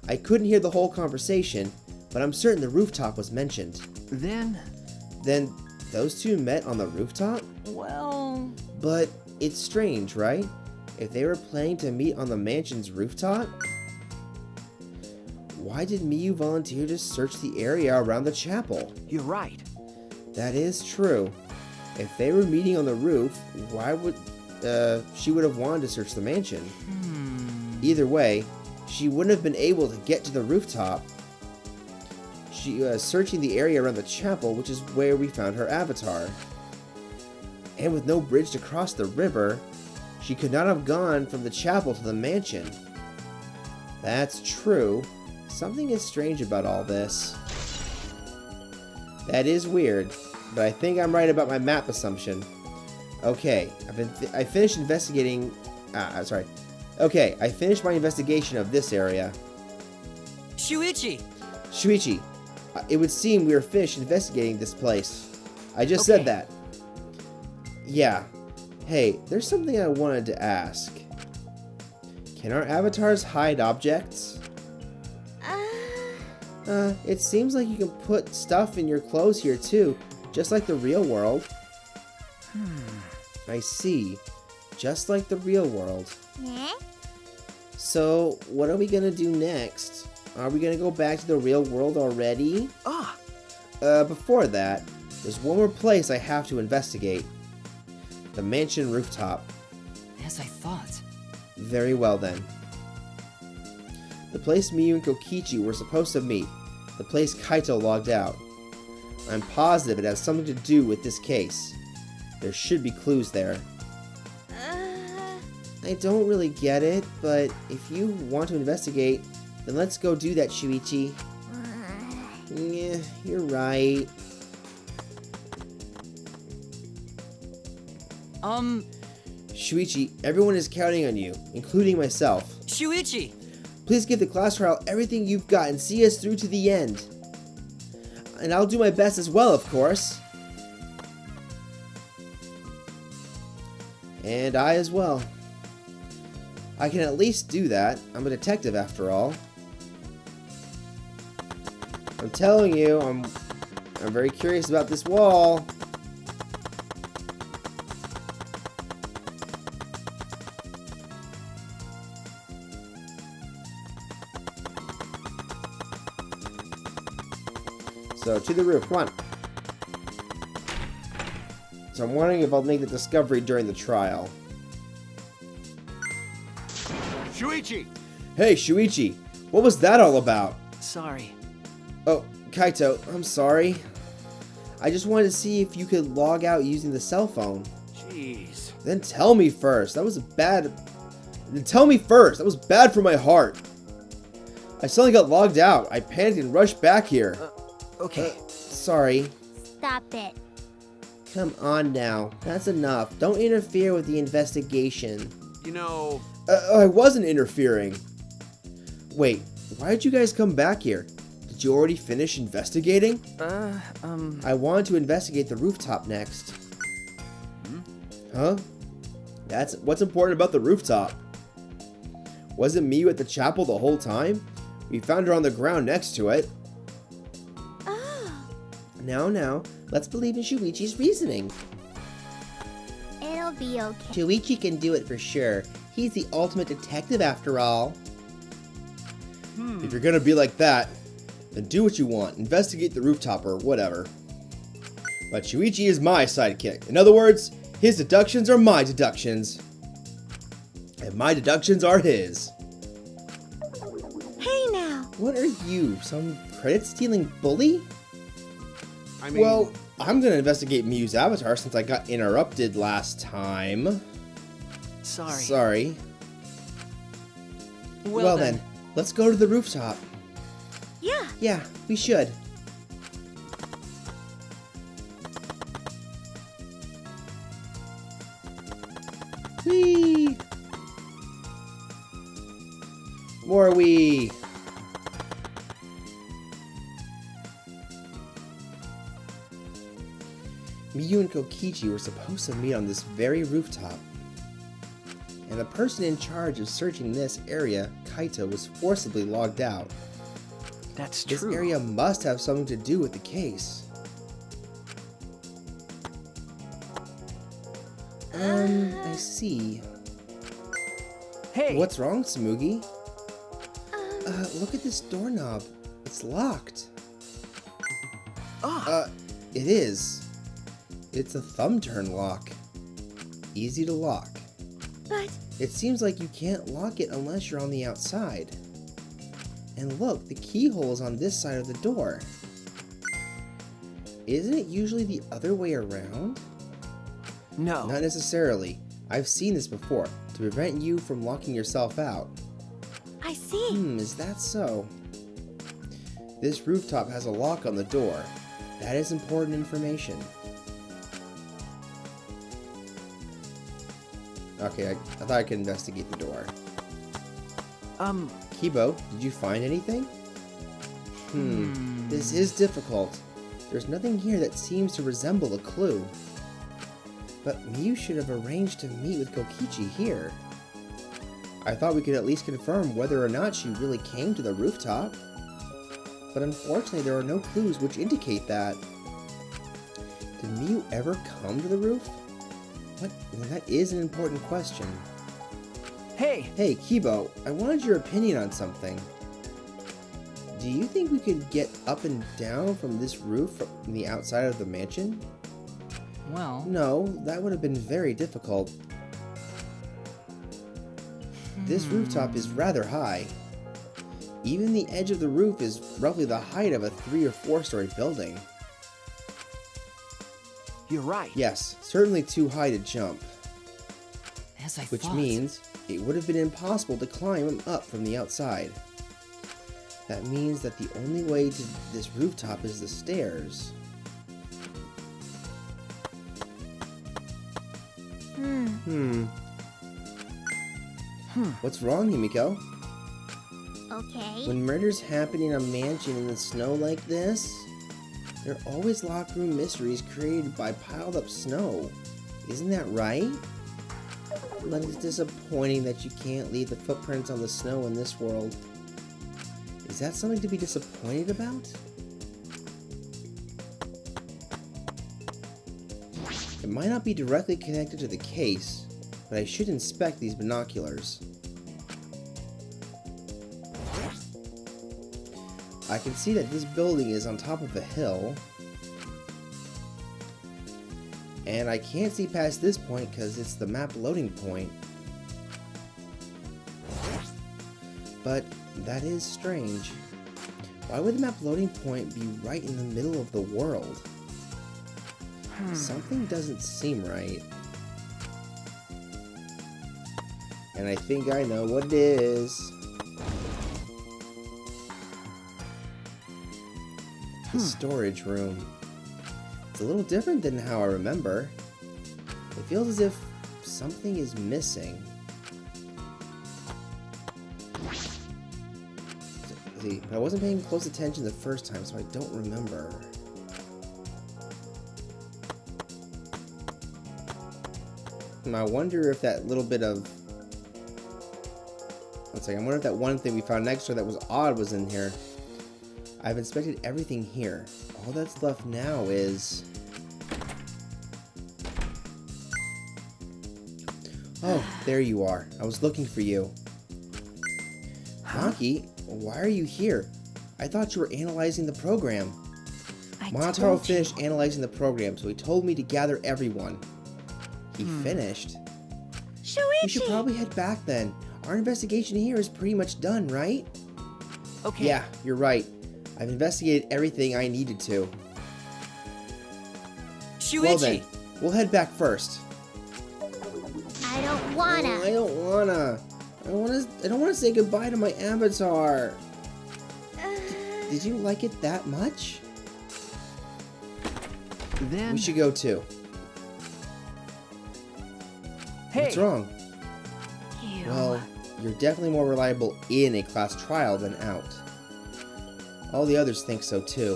I couldn't hear the whole conversation, but I'm certain the rooftop was mentioned. Then, Those two met on the rooftop? Well, But it's strange, right? If they were planning to meet on the mansion's rooftop? Why did Miyu volunteer to search the area around the chapel? you're right. That is true. If they were meeting on the roof, why would she would have wanted to search the mansion? Either way, she wouldn't have been able to get to the rooftop. She was searching the area around the chapel, which is where we found her avatar. And with no bridge to cross the river, she could not have gone from the chapel to the mansion. That's true. Something is strange about all this. That is weird, but I think I'm right about my map assumption. Okay, I finished investigating. Okay, I finished my investigation of this area. Shuichi! Shuichi, it would seem we are finished investigating this place. I just said that. Yeah. Hey, there's something I wanted to ask. Can our avatars hide objects? It seems like you can put stuff in your clothes here too, just like the real world. I see. Just like the real world. Eh? So, what are we gonna do next? Are we gonna go back to the real world already? Before that, there's one more place I have to investigate. The mansion rooftop. As I thought. Very well then. The place Miyu and Kokichi were supposed to meet. The place Kaito logged out. I'm positive it has something to do with this case. There should be clues there. I don't really get it, but if you want to investigate, then let's go do that, Shuichi. Yeah, you're right. Shuichi, everyone is counting on you, including myself. Shuichi! Please give the class trial everything you've got and see us through to the end. And I'll do my best as well, of course. And I as well. I can at least do that. I'm a detective after all. I'm telling you, I'm very curious about this wall. So, to the roof, come on. So I'm wondering if I'll make the discovery during the trial. Shuichi! Hey, Shuichi, what was that all about? Sorry. Oh, Kaito, I'm sorry. I just wanted to see if you could log out using the cell phone. Jeez. Then tell me first. That was bad. Then tell me first. That was bad for my heart. I suddenly got logged out. I panicked and rushed back here. Okay. Sorry. Stop it. Come on now. That's enough. Don't interfere with the investigation. You know, I wasn't interfering. Wait, why did you guys come back here? Did you already finish investigating? I wanted to investigate the rooftop next. Huh? That's what's important about the rooftop. Wasn't Miyu at the chapel the whole time? We found her on the ground next to it. Oh. Now, let's believe in Shuichi's reasoning. It'll be okay. Shuichi can do it for sure. He's the ultimate detective after all. If you're gonna be like that, then do what you want. Investigate the rooftop or whatever. But Shuichi is my sidekick. In other words, his deductions are my deductions. And my deductions are his. Hey now. What are you, some credit-stealing bully? I mean... Well, I'm gonna investigate Miyu's avatar since I got interrupted last time. Sorry. Well then, let's go to the rooftop. Yeah. Yeah, we should. Whee! More wee! Miyu and Kokichi were supposed to meet on this very rooftop. And the person in charge of searching this area, Kaito, was forcibly logged out. That's This true. area must have something to do with the case. I see. Hey. What's wrong, Smoogie? Look at this doorknob. It's locked. It is. It's a thumb turn lock. Easy to lock. But It seems like you can't lock it unless you're on the outside. And look, the keyhole is on this side of the door. Isn't it usually the other way around? No. Not necessarily. I've seen this before, to prevent you from locking yourself out. I see. Is that so? This rooftop has a lock on the door. That is important information. Okay, I thought I could investigate the door. Kibo, did you find anything? This is difficult. There's nothing here that seems to resemble a clue. But Miyu should have arranged to meet with Kokichi here. I thought we could at least confirm whether or not she really came to the rooftop. But unfortunately, there are no clues which indicate that. Did Miyu ever come to the roof? What? Well, that is an important question. Hey. Hey, Kibo, I wanted your opinion on something. Do you think we could get up and down from this roof from the outside of the mansion? Well, No, that would have been very difficult. This rooftop is rather high. Even the edge of the roof is roughly the height of a 3 or 4 story building. You're right. Yes, certainly too high to jump. as I Which thought. means it would have been impossible to climb up from the outside. That means that the only way to this rooftop is the stairs. What's wrong, Himiko? Okay. When murders happen in a mansion in the snow like this, there are always locked room mysteries created by piled up snow. Isn't that right? But it's disappointing that you can't leave the footprints on the snow in this world. Is that something to be disappointed about? It might not be directly connected to the case, but I should inspect these binoculars. I can see that this building is on top of a hill. And I can't see past this point because it's the map loading point. but that is strange. Why would the map loading point be right in the middle of the world? Something doesn't seem right. And I think I know what it is. The storage room. It's a little different than how I remember. It feels as if something is missing. See, I wasn't paying close attention the first time, so I don't remember. I wonder if that little bit of... Let's see, I wonder if that one thing we found next to that was odd was in here. I've inspected everything here. All that's left now is... Oh, there you are. I was looking for you. Maki, why are you here? I thought you were analyzing the program. Monotaro finished analyzing the program, so he told me to gather everyone. He finished? Shuichi! We should probably head back then. Our investigation here is pretty much done, right? Okay. Yeah, you're right. I've investigated everything I needed to. Shuichi! Well then, we'll head back first. I don't wanna. Oh, I don't wanna. I don't wanna say goodbye to my avatar. Did you like it that much? Then... We should go too. Hey! What's wrong? Ew. Well, you're definitely more reliable in a class trial than out. All the others think so too.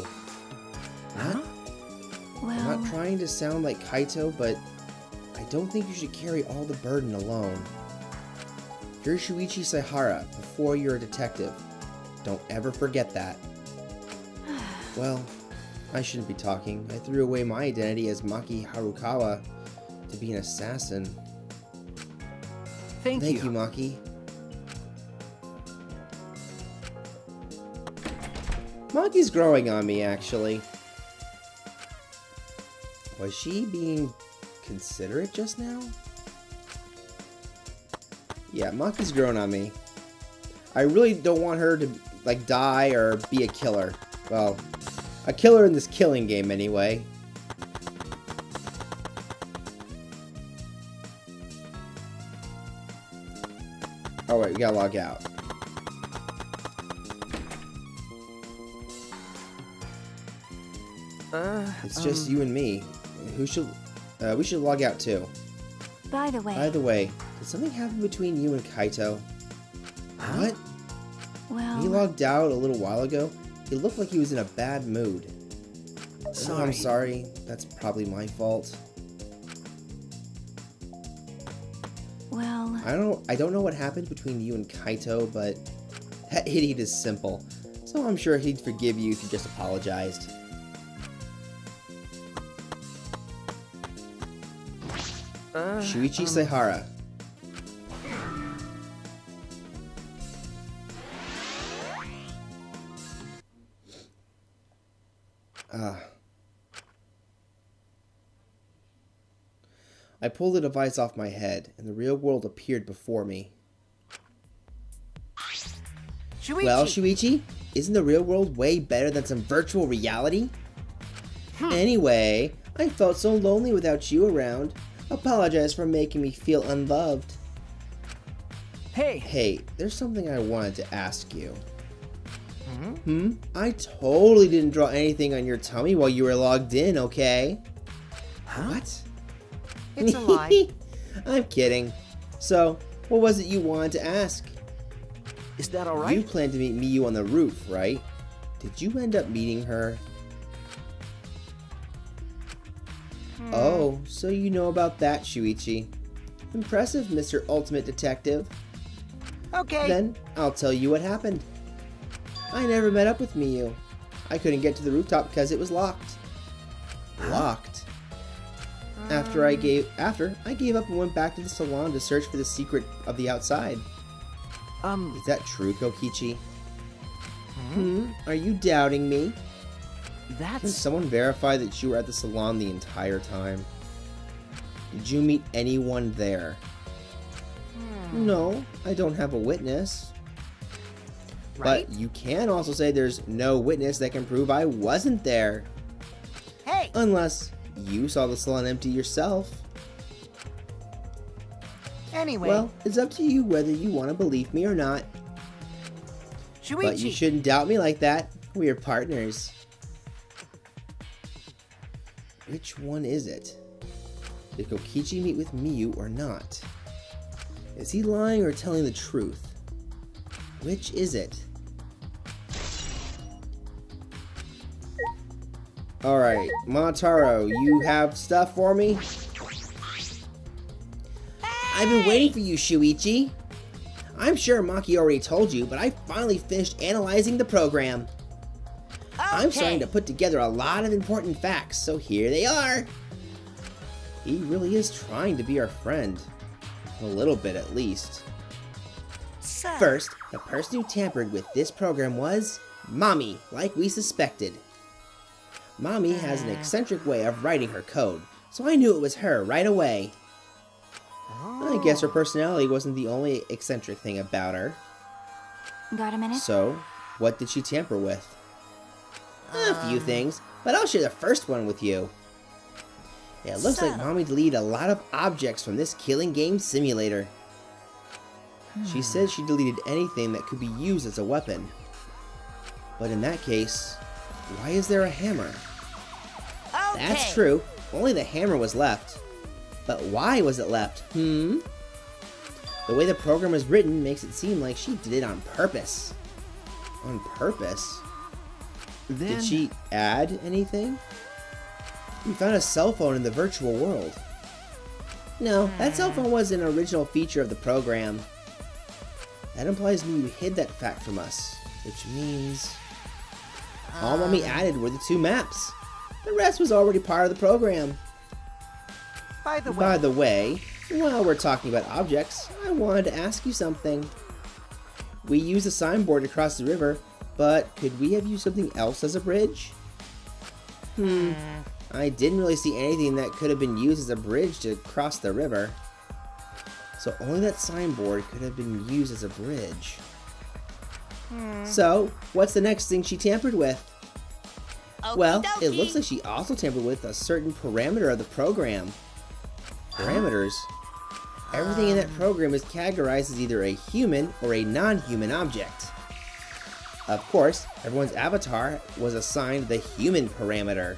What? I'm Well, not trying to sound like Kaito, but I don't think you should carry all the burden alone. You're Shuichi Saihara before you're a detective. Don't ever forget that. Well, I shouldn't be talking. I threw away my identity as Maki Harukawa to be an assassin. Thank Thank you. you, Maki. Maki's growing on me, actually. Was she being considerate just now? Yeah, Maki's growing on me. I really don't want her to, like, die or be a killer. Well, a killer in this killing game, anyway. Alright, we gotta log out. It's just you and me. We should log out too. by the By the way, did something happen between you and Kaito? What? When he well, logged out a little while ago, he looked like he was in a bad mood. Oh, I'm sorry. That's probably my fault. well, I don't know what happened between you and Kaito, but that idiot is simple. So I'm sure he'd forgive you if you just apologized. Shuichi Saihara. I pulled the device off my head, and the real world appeared before me. Shuichi! Well, Shuichi, isn't the real world way better than some virtual reality? Anyway, I felt so lonely without you around. Apologize for making me feel unloved. Hey! Hey, there's something I wanted to ask you. I totally didn't draw anything on your tummy while you were logged in, okay? What? It's a lie. I'm kidding. So, what was it you wanted to ask? Is that You alright? planned to meet Miyu on the roof, right? Did you end up meeting her? Oh, so you know about that, Shuichi. Impressive, Mr. Ultimate Detective. Okay. Then, I'll tell you what happened. I never met up with Miyu. I couldn't get to the rooftop because it was locked. Locked? After I gave up and went back to the salon to search for the secret of the outside. Is that true, Kokichi? Are you doubting me? Can That's... someone verify that you were at the salon the entire time? Did you meet anyone there? No, I don't have a witness. right? But you can also say there's no witness that can prove I wasn't there. Hey! Unless you saw the salon empty yourself. Anyway, Well, it's up to you whether you want to believe me or not. But you Shuichi! shouldn't doubt me like that. We're partners. Which one is it? Did Kokichi meet with Miyu or not? Is he lying or telling the truth? Which is it? Alright, Monotaro, you have stuff for me? I've been waiting for you, Shuichi. I'm sure Maki already told you, but I finally finished analyzing the program. I'm starting to put together a lot of important facts, so here they are. He really is trying to be our friend. A little bit, at least. First, the person who tampered with this program was Mommy, like we suspected. Mommy has an eccentric way of writing her code, so I knew it was her right away. I guess her personality wasn't the only eccentric thing about her. Got a minute? So, what did she tamper with? A few things, but I'll share the first one with you. It looks like Mommy deleted a lot of objects from this killing game simulator. She said she deleted anything that could be used as a weapon. But in that case, why is there a hammer? That's true, only the hammer was left. But why was it left, The way the program is written makes it seem like she did it on purpose. On purpose? Did she add anything? We found a cell phone in the virtual world. No, that cell phone was an original feature of the program. That implies Miyu hid that fact from us, which means all Mommy added were the 2 maps. The rest was already part of the program. By the way, while we're talking about objects, I wanted to ask you something. We used a signboard to cross the river, but could we have used something else as a bridge? I didn't really see anything that could have been used as a bridge to cross the river. So only that signboard could have been used as a bridge. So, what's the next thing she tampered with? Well, it looks like she also tampered with a certain parameter of the program. Parameters? Everything in that program is categorized as either a human or a non-human object. Of course, everyone's avatar was assigned the human parameter.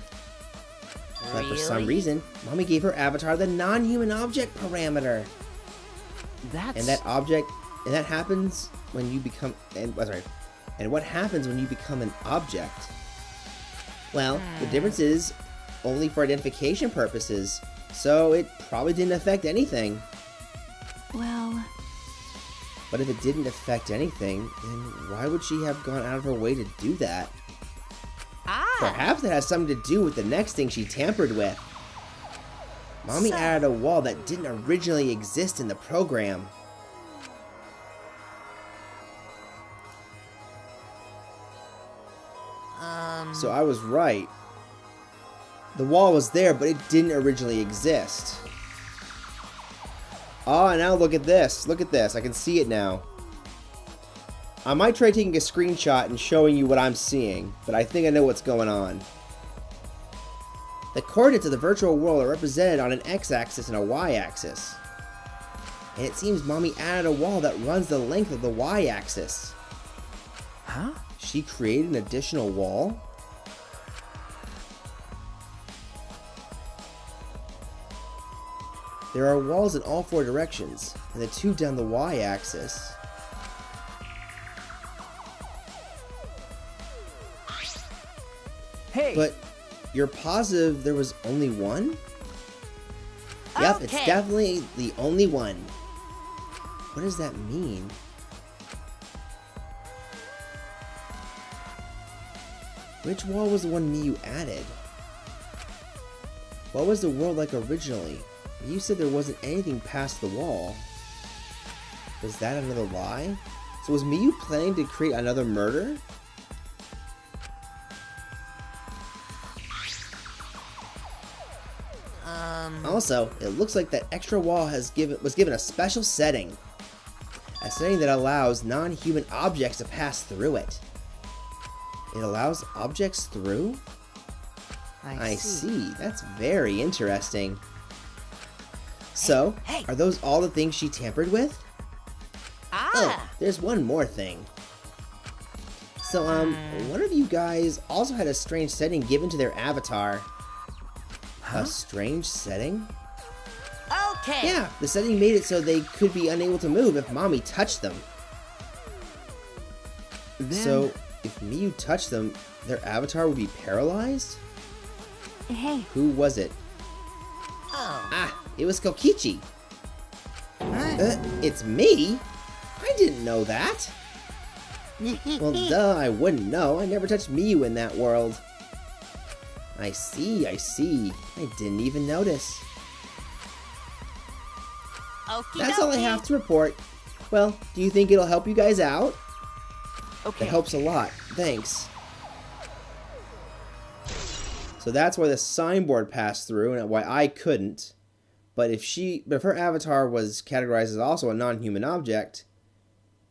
But for some reason, Mommy gave her avatar the non-human object parameter. And that happens when you become and what happens when you become an object? Well, the difference is only for identification purposes, so it probably didn't affect anything. Well... But if it didn't affect anything, then why would she have gone out of her way to do that? Perhaps it has something to do with the next thing she tampered with. Mommy added a wall that didn't originally exist in the program. So I was right. The wall was there, but it didn't originally exist. Oh, now look at this. Look at this. I can see it now. I might try taking a screenshot and showing you what I'm seeing, but I think I know what's going on. The coordinates of the virtual world are represented on an x-axis and a y-axis. And it seems Mommy added a wall that runs the length of the y-axis. Huh? She created an additional wall? There are walls in all 4 directions, and the 2 down the y-axis. Hey! But you're positive there was only one? Yep, it's definitely the only one. What does that mean? Which wall was the one Miyu added? What was the world like originally? You said there wasn't anything past the wall. Was that another lie? So was Miyu planning to create another murder? Also, it looks like that extra wall was given a special setting. A setting that allows non-human objects to pass through it. It allows objects through? I see. That's very interesting. So, hey. are those all the things she tampered with? Oh, there's one more thing. So, one of you guys also had a strange setting given to their avatar. A strange setting? Okay. Yeah, the setting made it so they could be unable to move if Mommy touched them. So, if Miyu touched them, their avatar would be paralyzed? Hey. Who was it? Oh. Ah, it was Kokichi. It's me? I didn't know that. Well, duh, I wouldn't know. I never touched Miyu in that world. I see. I didn't even notice. Okie That's all I dokie. have to report. Well, do you think it'll help you guys out? Okay. It helps a lot. Thanks. So that's why the signboard passed through and why I couldn't. But if her avatar was categorized as also a non-human object,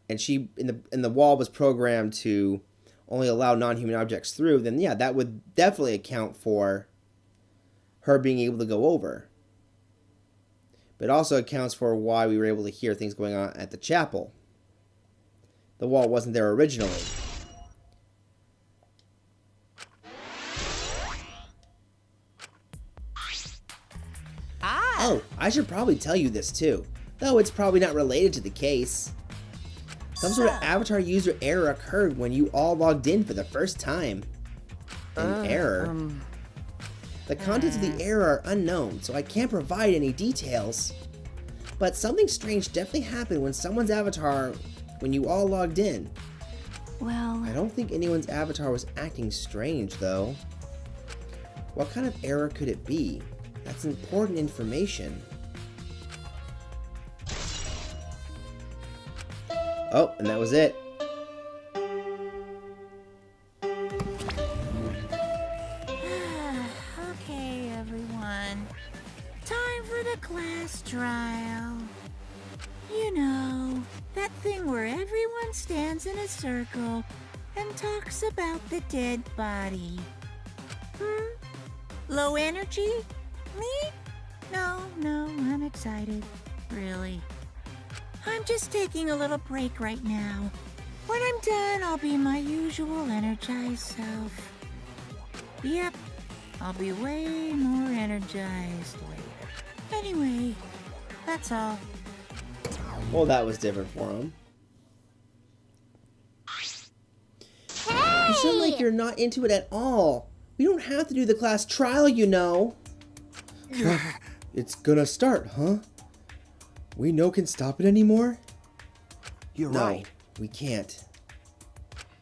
and she in the wall was programmed to only allow non-human objects through, then yeah, that would definitely account for her being able to go over. But it also accounts for why we were able to hear things going on at the chapel. The wall wasn't there originally. Oh, I should probably tell you this too, though it's probably not related to the case. Some sort of avatar user error occurred when you all logged in for the first time. An error? The contents of the error are unknown, so I can't provide any details. But something strange definitely happened when someone's avatar, when you all logged in. Well, I don't think anyone's avatar was acting strange, though. What kind of error could it be? That's important information. Oh, and that was it. Okay, everyone. Time for the class trial. You know, that thing where everyone stands in a circle and talks about the dead body. Low energy? Me? No, I'm excited. Really. I'm just taking a little break right now. When I'm done, I'll be my usual energized self. Yep, I'll be way more energized later. Anyway, that's all. Well, that was different for him. You sound like you're not into it at all. We don't have to do the class trial, you know. It's gonna start, huh? We no can stop it anymore? You're No, right. we can't.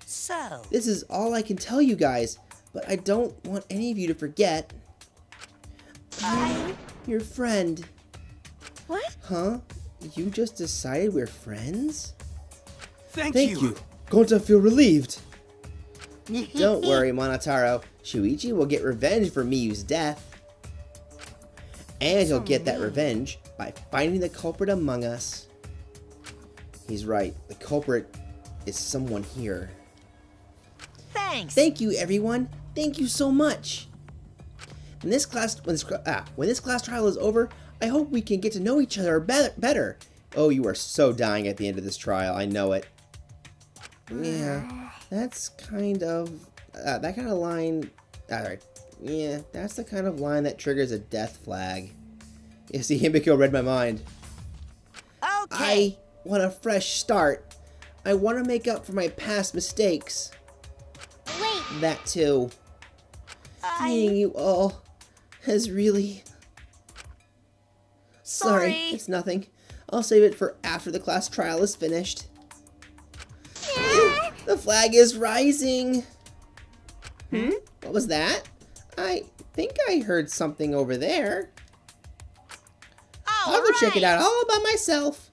So, This is all I can tell you guys, but I don't want any of you to forget. I'm your friend. what? Huh? You just decided we're friends? Thank Thank you. Gonta feel relieved. Don't worry, Monotaro. Shuichi will get revenge for Miyu's death. And he'll get that revenge by finding the culprit among us. He's right. The culprit is someone here. thanks. Thank you, everyone. Thank you so much. When this class trial is over, I hope we can get to know each other better. Oh, you are so dying at the end of this trial. I know it. Yeah, that's kind of that kind of line. Alright, yeah, that's the kind of line that triggers a death flag. You see, Himiko read my mind. Okay. I want a fresh start. I want to make up for my past mistakes. Wait, That too. Meeting you all has really... Sorry, Sorry. it's nothing. I'll save it for after the class trial is finished. The flag is rising. What was that? I think I heard something over there. I'll go check it out all by myself.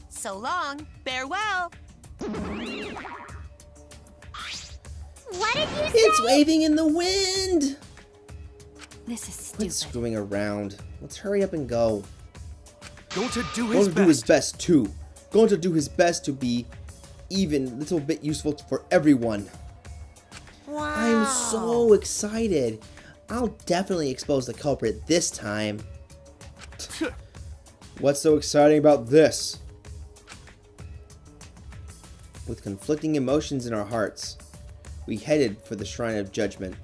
So long. Farewell. what did you say? It's waving in the wind. This is Quit stupid. screwing around. Let's hurry up and go. Going to do Going his to best. do his best too. Going to do his best to be even a little bit useful for everyone. Wow. I'm so excited. I'll definitely expose the culprit this time. What's so exciting about this? With conflicting emotions in our hearts, we headed for the Shrine of Judgment.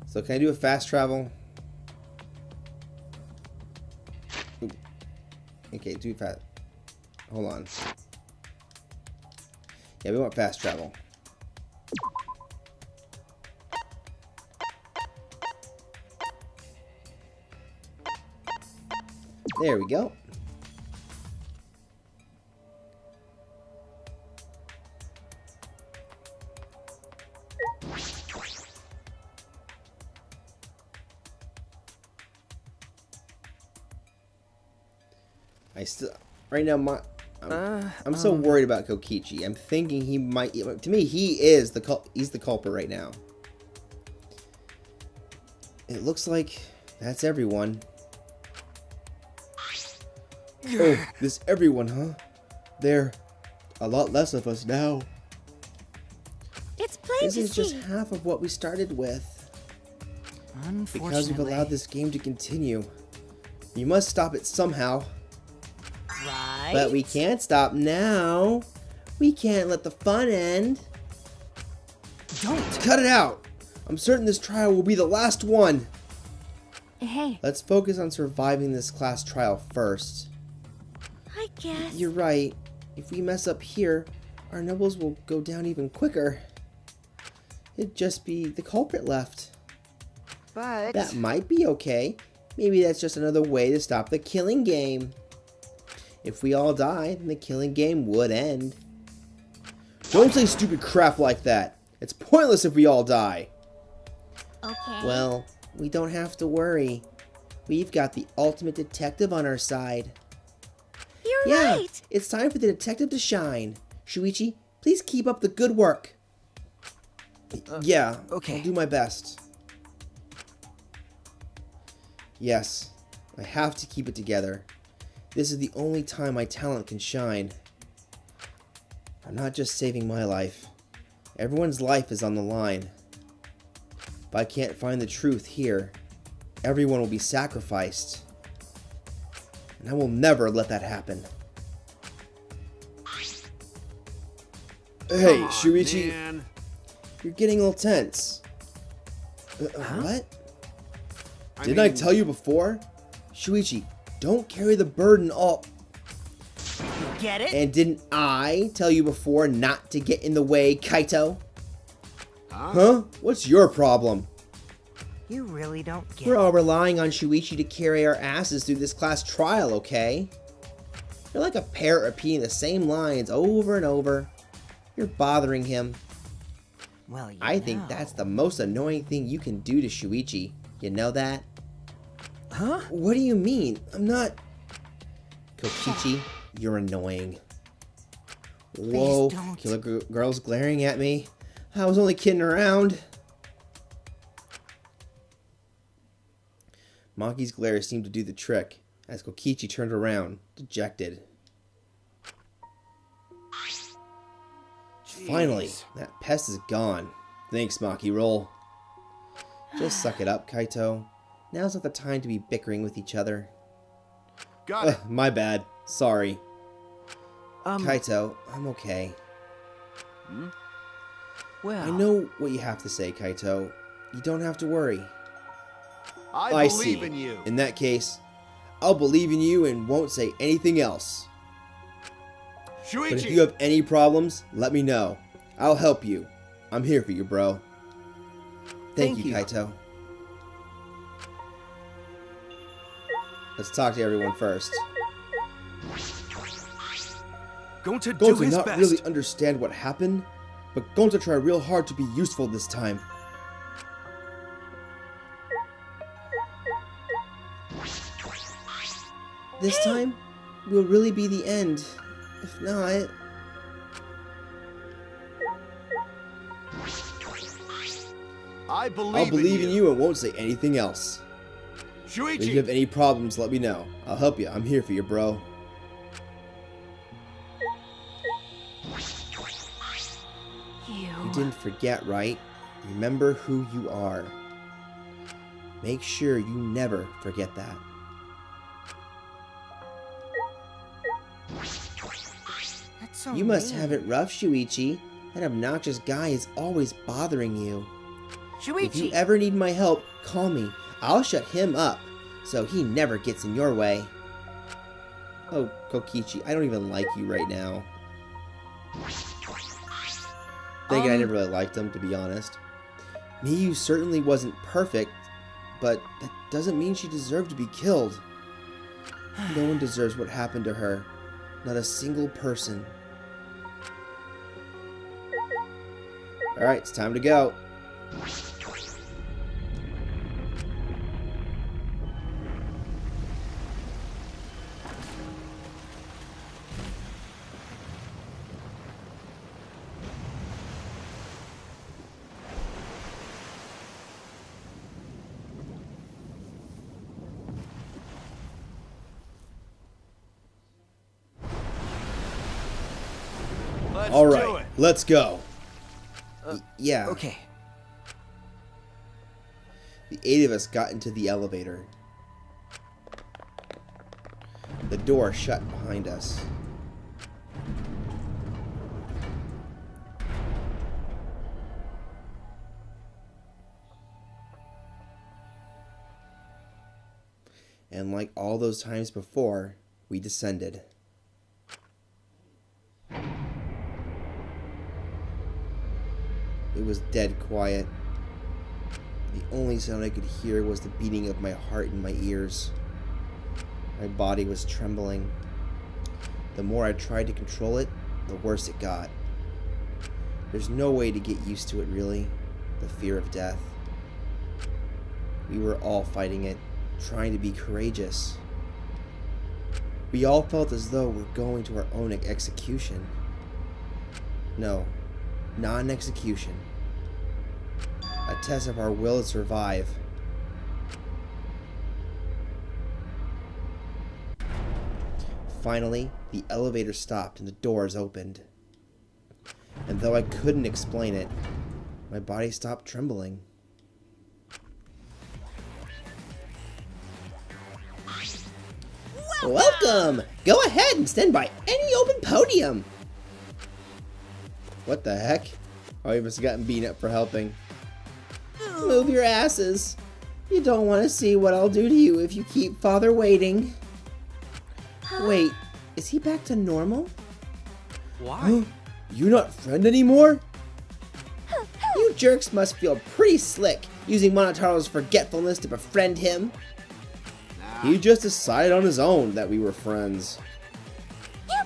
So can I do a fast travel? Ooh. Okay, do fast. Hold on. Yeah, we want fast travel. There we go. Right now, I'm so worried about Kokichi. I'm thinking he might. To me, he's the culprit right now. It looks like that's everyone. Oh, this everyone, huh? There, a lot less of us now. It's plain This to is just see. half of what we started with. Unfortunately. Because we've allowed this game to continue. You must stop it somehow. Right? But we can't stop now. We can't let the fun end. Don't. Cut it out. I'm certain this trial will be the last one. Hey, Let's focus on surviving this class trial first. I guess. You're right. If we mess up here, our nobles will go down even quicker. It'd just be the culprit left. But That might be okay. Maybe that's just another way to stop the killing game. If we all die, then the killing game would end. Don't say stupid crap like that. It's pointless if we all die. Okay. Well, we don't have to worry. We've got the ultimate detective on our side. You're Yeah, right. it's time for the detective to shine. Shuichi, please keep up the good work. Yeah, okay. I'll do my best. Yes, I have to keep it together. This is the only time my talent can shine. I'm not just saving my life. Everyone's life is on the line. If I can't find the truth here, everyone will be sacrificed. And I will never let that happen. Hey, Come on, Shuichi, man. you're getting a little tense. What? I Didn't I mean, tell you before? Shuichi, don't carry the burden all... get it? And didn't I tell you before not to get in the way, Kaito? Huh? What's your problem? You really don't get We're it. all relying on Shuichi to carry our asses through this class trial, okay? You're like a parrot repeating the same lines over and over. You're bothering him. Well, you I think know. that's the most annoying thing you can do to Shuichi. You know that? Huh? What do you mean? I'm not... Kokichi, you're annoying. Whoa, don't. killer girl's glaring at me. I was only kidding around. Maki's glare seemed to do the trick, as Kokichi turned around, dejected. Finally, that pest is gone. Thanks, Maki. Roll. Just suck it up, Kaito. Now's not the time to be bickering with each other. Got it. My bad. Sorry. Um, Kaito, I'm okay. well, I know what you have to say, Kaito. You don't have to worry. I see. believe in you. In that case, I'll believe in you and won't say anything else. Shuichi. But if you have any problems, let me know. I'll help you. I'm here for you, bro. Thank you, Kaito. Let's talk to everyone first. Going to Going do to his not best. really understand what happened, but going to try real hard to be useful this time. This time will really be the end. If not... I believe I'll believe in you and won't say anything else. If you Shuichi! have any problems, let me know. I'll help you. I'm here for you, bro. You didn't forget, right? Remember who you are. Make sure you never forget that. That's so You must mean. have it rough, Shuichi. That obnoxious guy is always bothering you. If you Shuichi! ever need my help, call me. I'll shut him up, so he never gets in your way. Oh, Kokichi, I don't even like you right now. Thinking I never really liked him, to be honest. Miyu certainly wasn't perfect, but that doesn't mean she deserved to be killed. No one deserves what happened to her. Not a single person. Alright, it's time to go. Let's do Alright, it. let's go. Yeah. Okay. The 8 of us got into the elevator. The door shut behind us. And like all those times before, we descended. It was dead quiet. The only sound I could hear was the beating of my heart in my ears. My body was trembling. The more I tried to control it, the worse it got. There's no way to get used to it, really. The fear of death. We were all fighting it, trying to be courageous. We all felt as though we're going to our own execution. No, not an execution. A test of our will to survive. Finally, the elevator stopped and the doors opened. And though I couldn't explain it, my body stopped trembling. Welcome! Go ahead and stand by any open podium! What the heck? Oh, you must have gotten beaten up for helping. Move your asses. You don't want to see what I'll do to you if you keep Father waiting. Wait, is he back to normal? Why? You not friend anymore? You jerks must feel pretty slick using Monotaro's forgetfulness to befriend him. He just decided on his own that we were friends.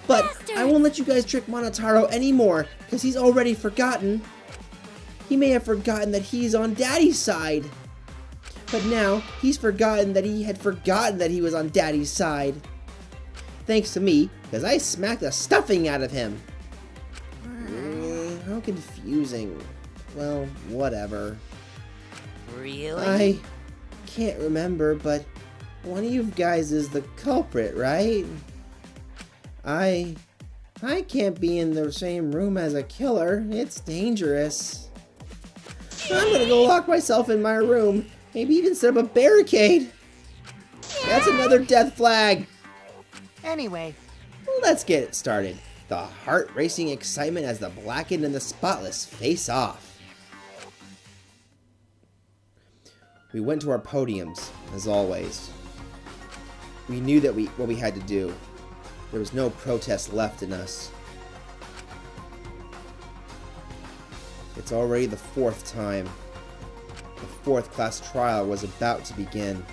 But I won't let you guys trick Monotaro anymore, because he's already forgotten. He may have forgotten that he's on Daddy's side. But now, he's forgotten that he had forgotten that he was on Daddy's side. Thanks to me, because I smacked the stuffing out of him. How confusing. Well, whatever. Really? I can't remember, but one of you guys is the culprit, right? I can't be in the same room as a killer. It's dangerous. I'm gonna go lock myself in my room. Maybe even set up a barricade. That's another death flag. Anyway, Let's get it started. The heart-racing excitement as the blackened and the spotless face off. We went to our podiums, as always. We knew that what we had to do. There was no protest left in us. It's already the 4th time. The 4th class trial was about to begin.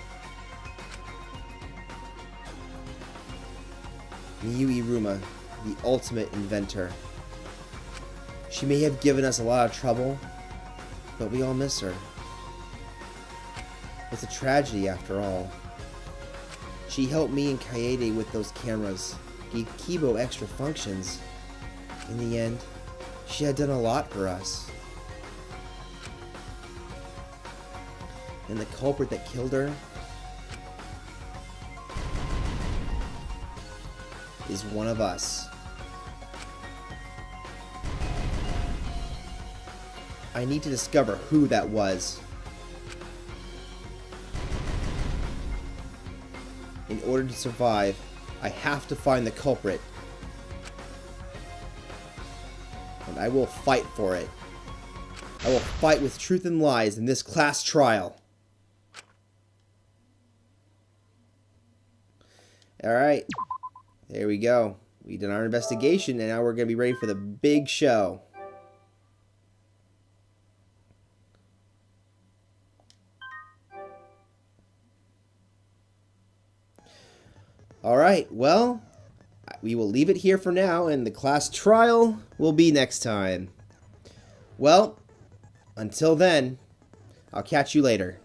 Miyu Iruma, the ultimate inventor. She may have given us a lot of trouble, but we all miss her. It's a tragedy after all. She helped me and Kaede with those cameras, gave Kibo extra functions. In the end, she had done a lot for us. And the culprit that killed her is one of us. I need to discover who that was. In order to survive, I have to find the culprit. And I will fight for it. I will fight with truth and lies in this class trial. Alright. There we go. We did our investigation, and now we're going to be ready for the big show. Alright, well, we will leave it here for now, and the class trial will be next time. Well, until then, I'll catch you later.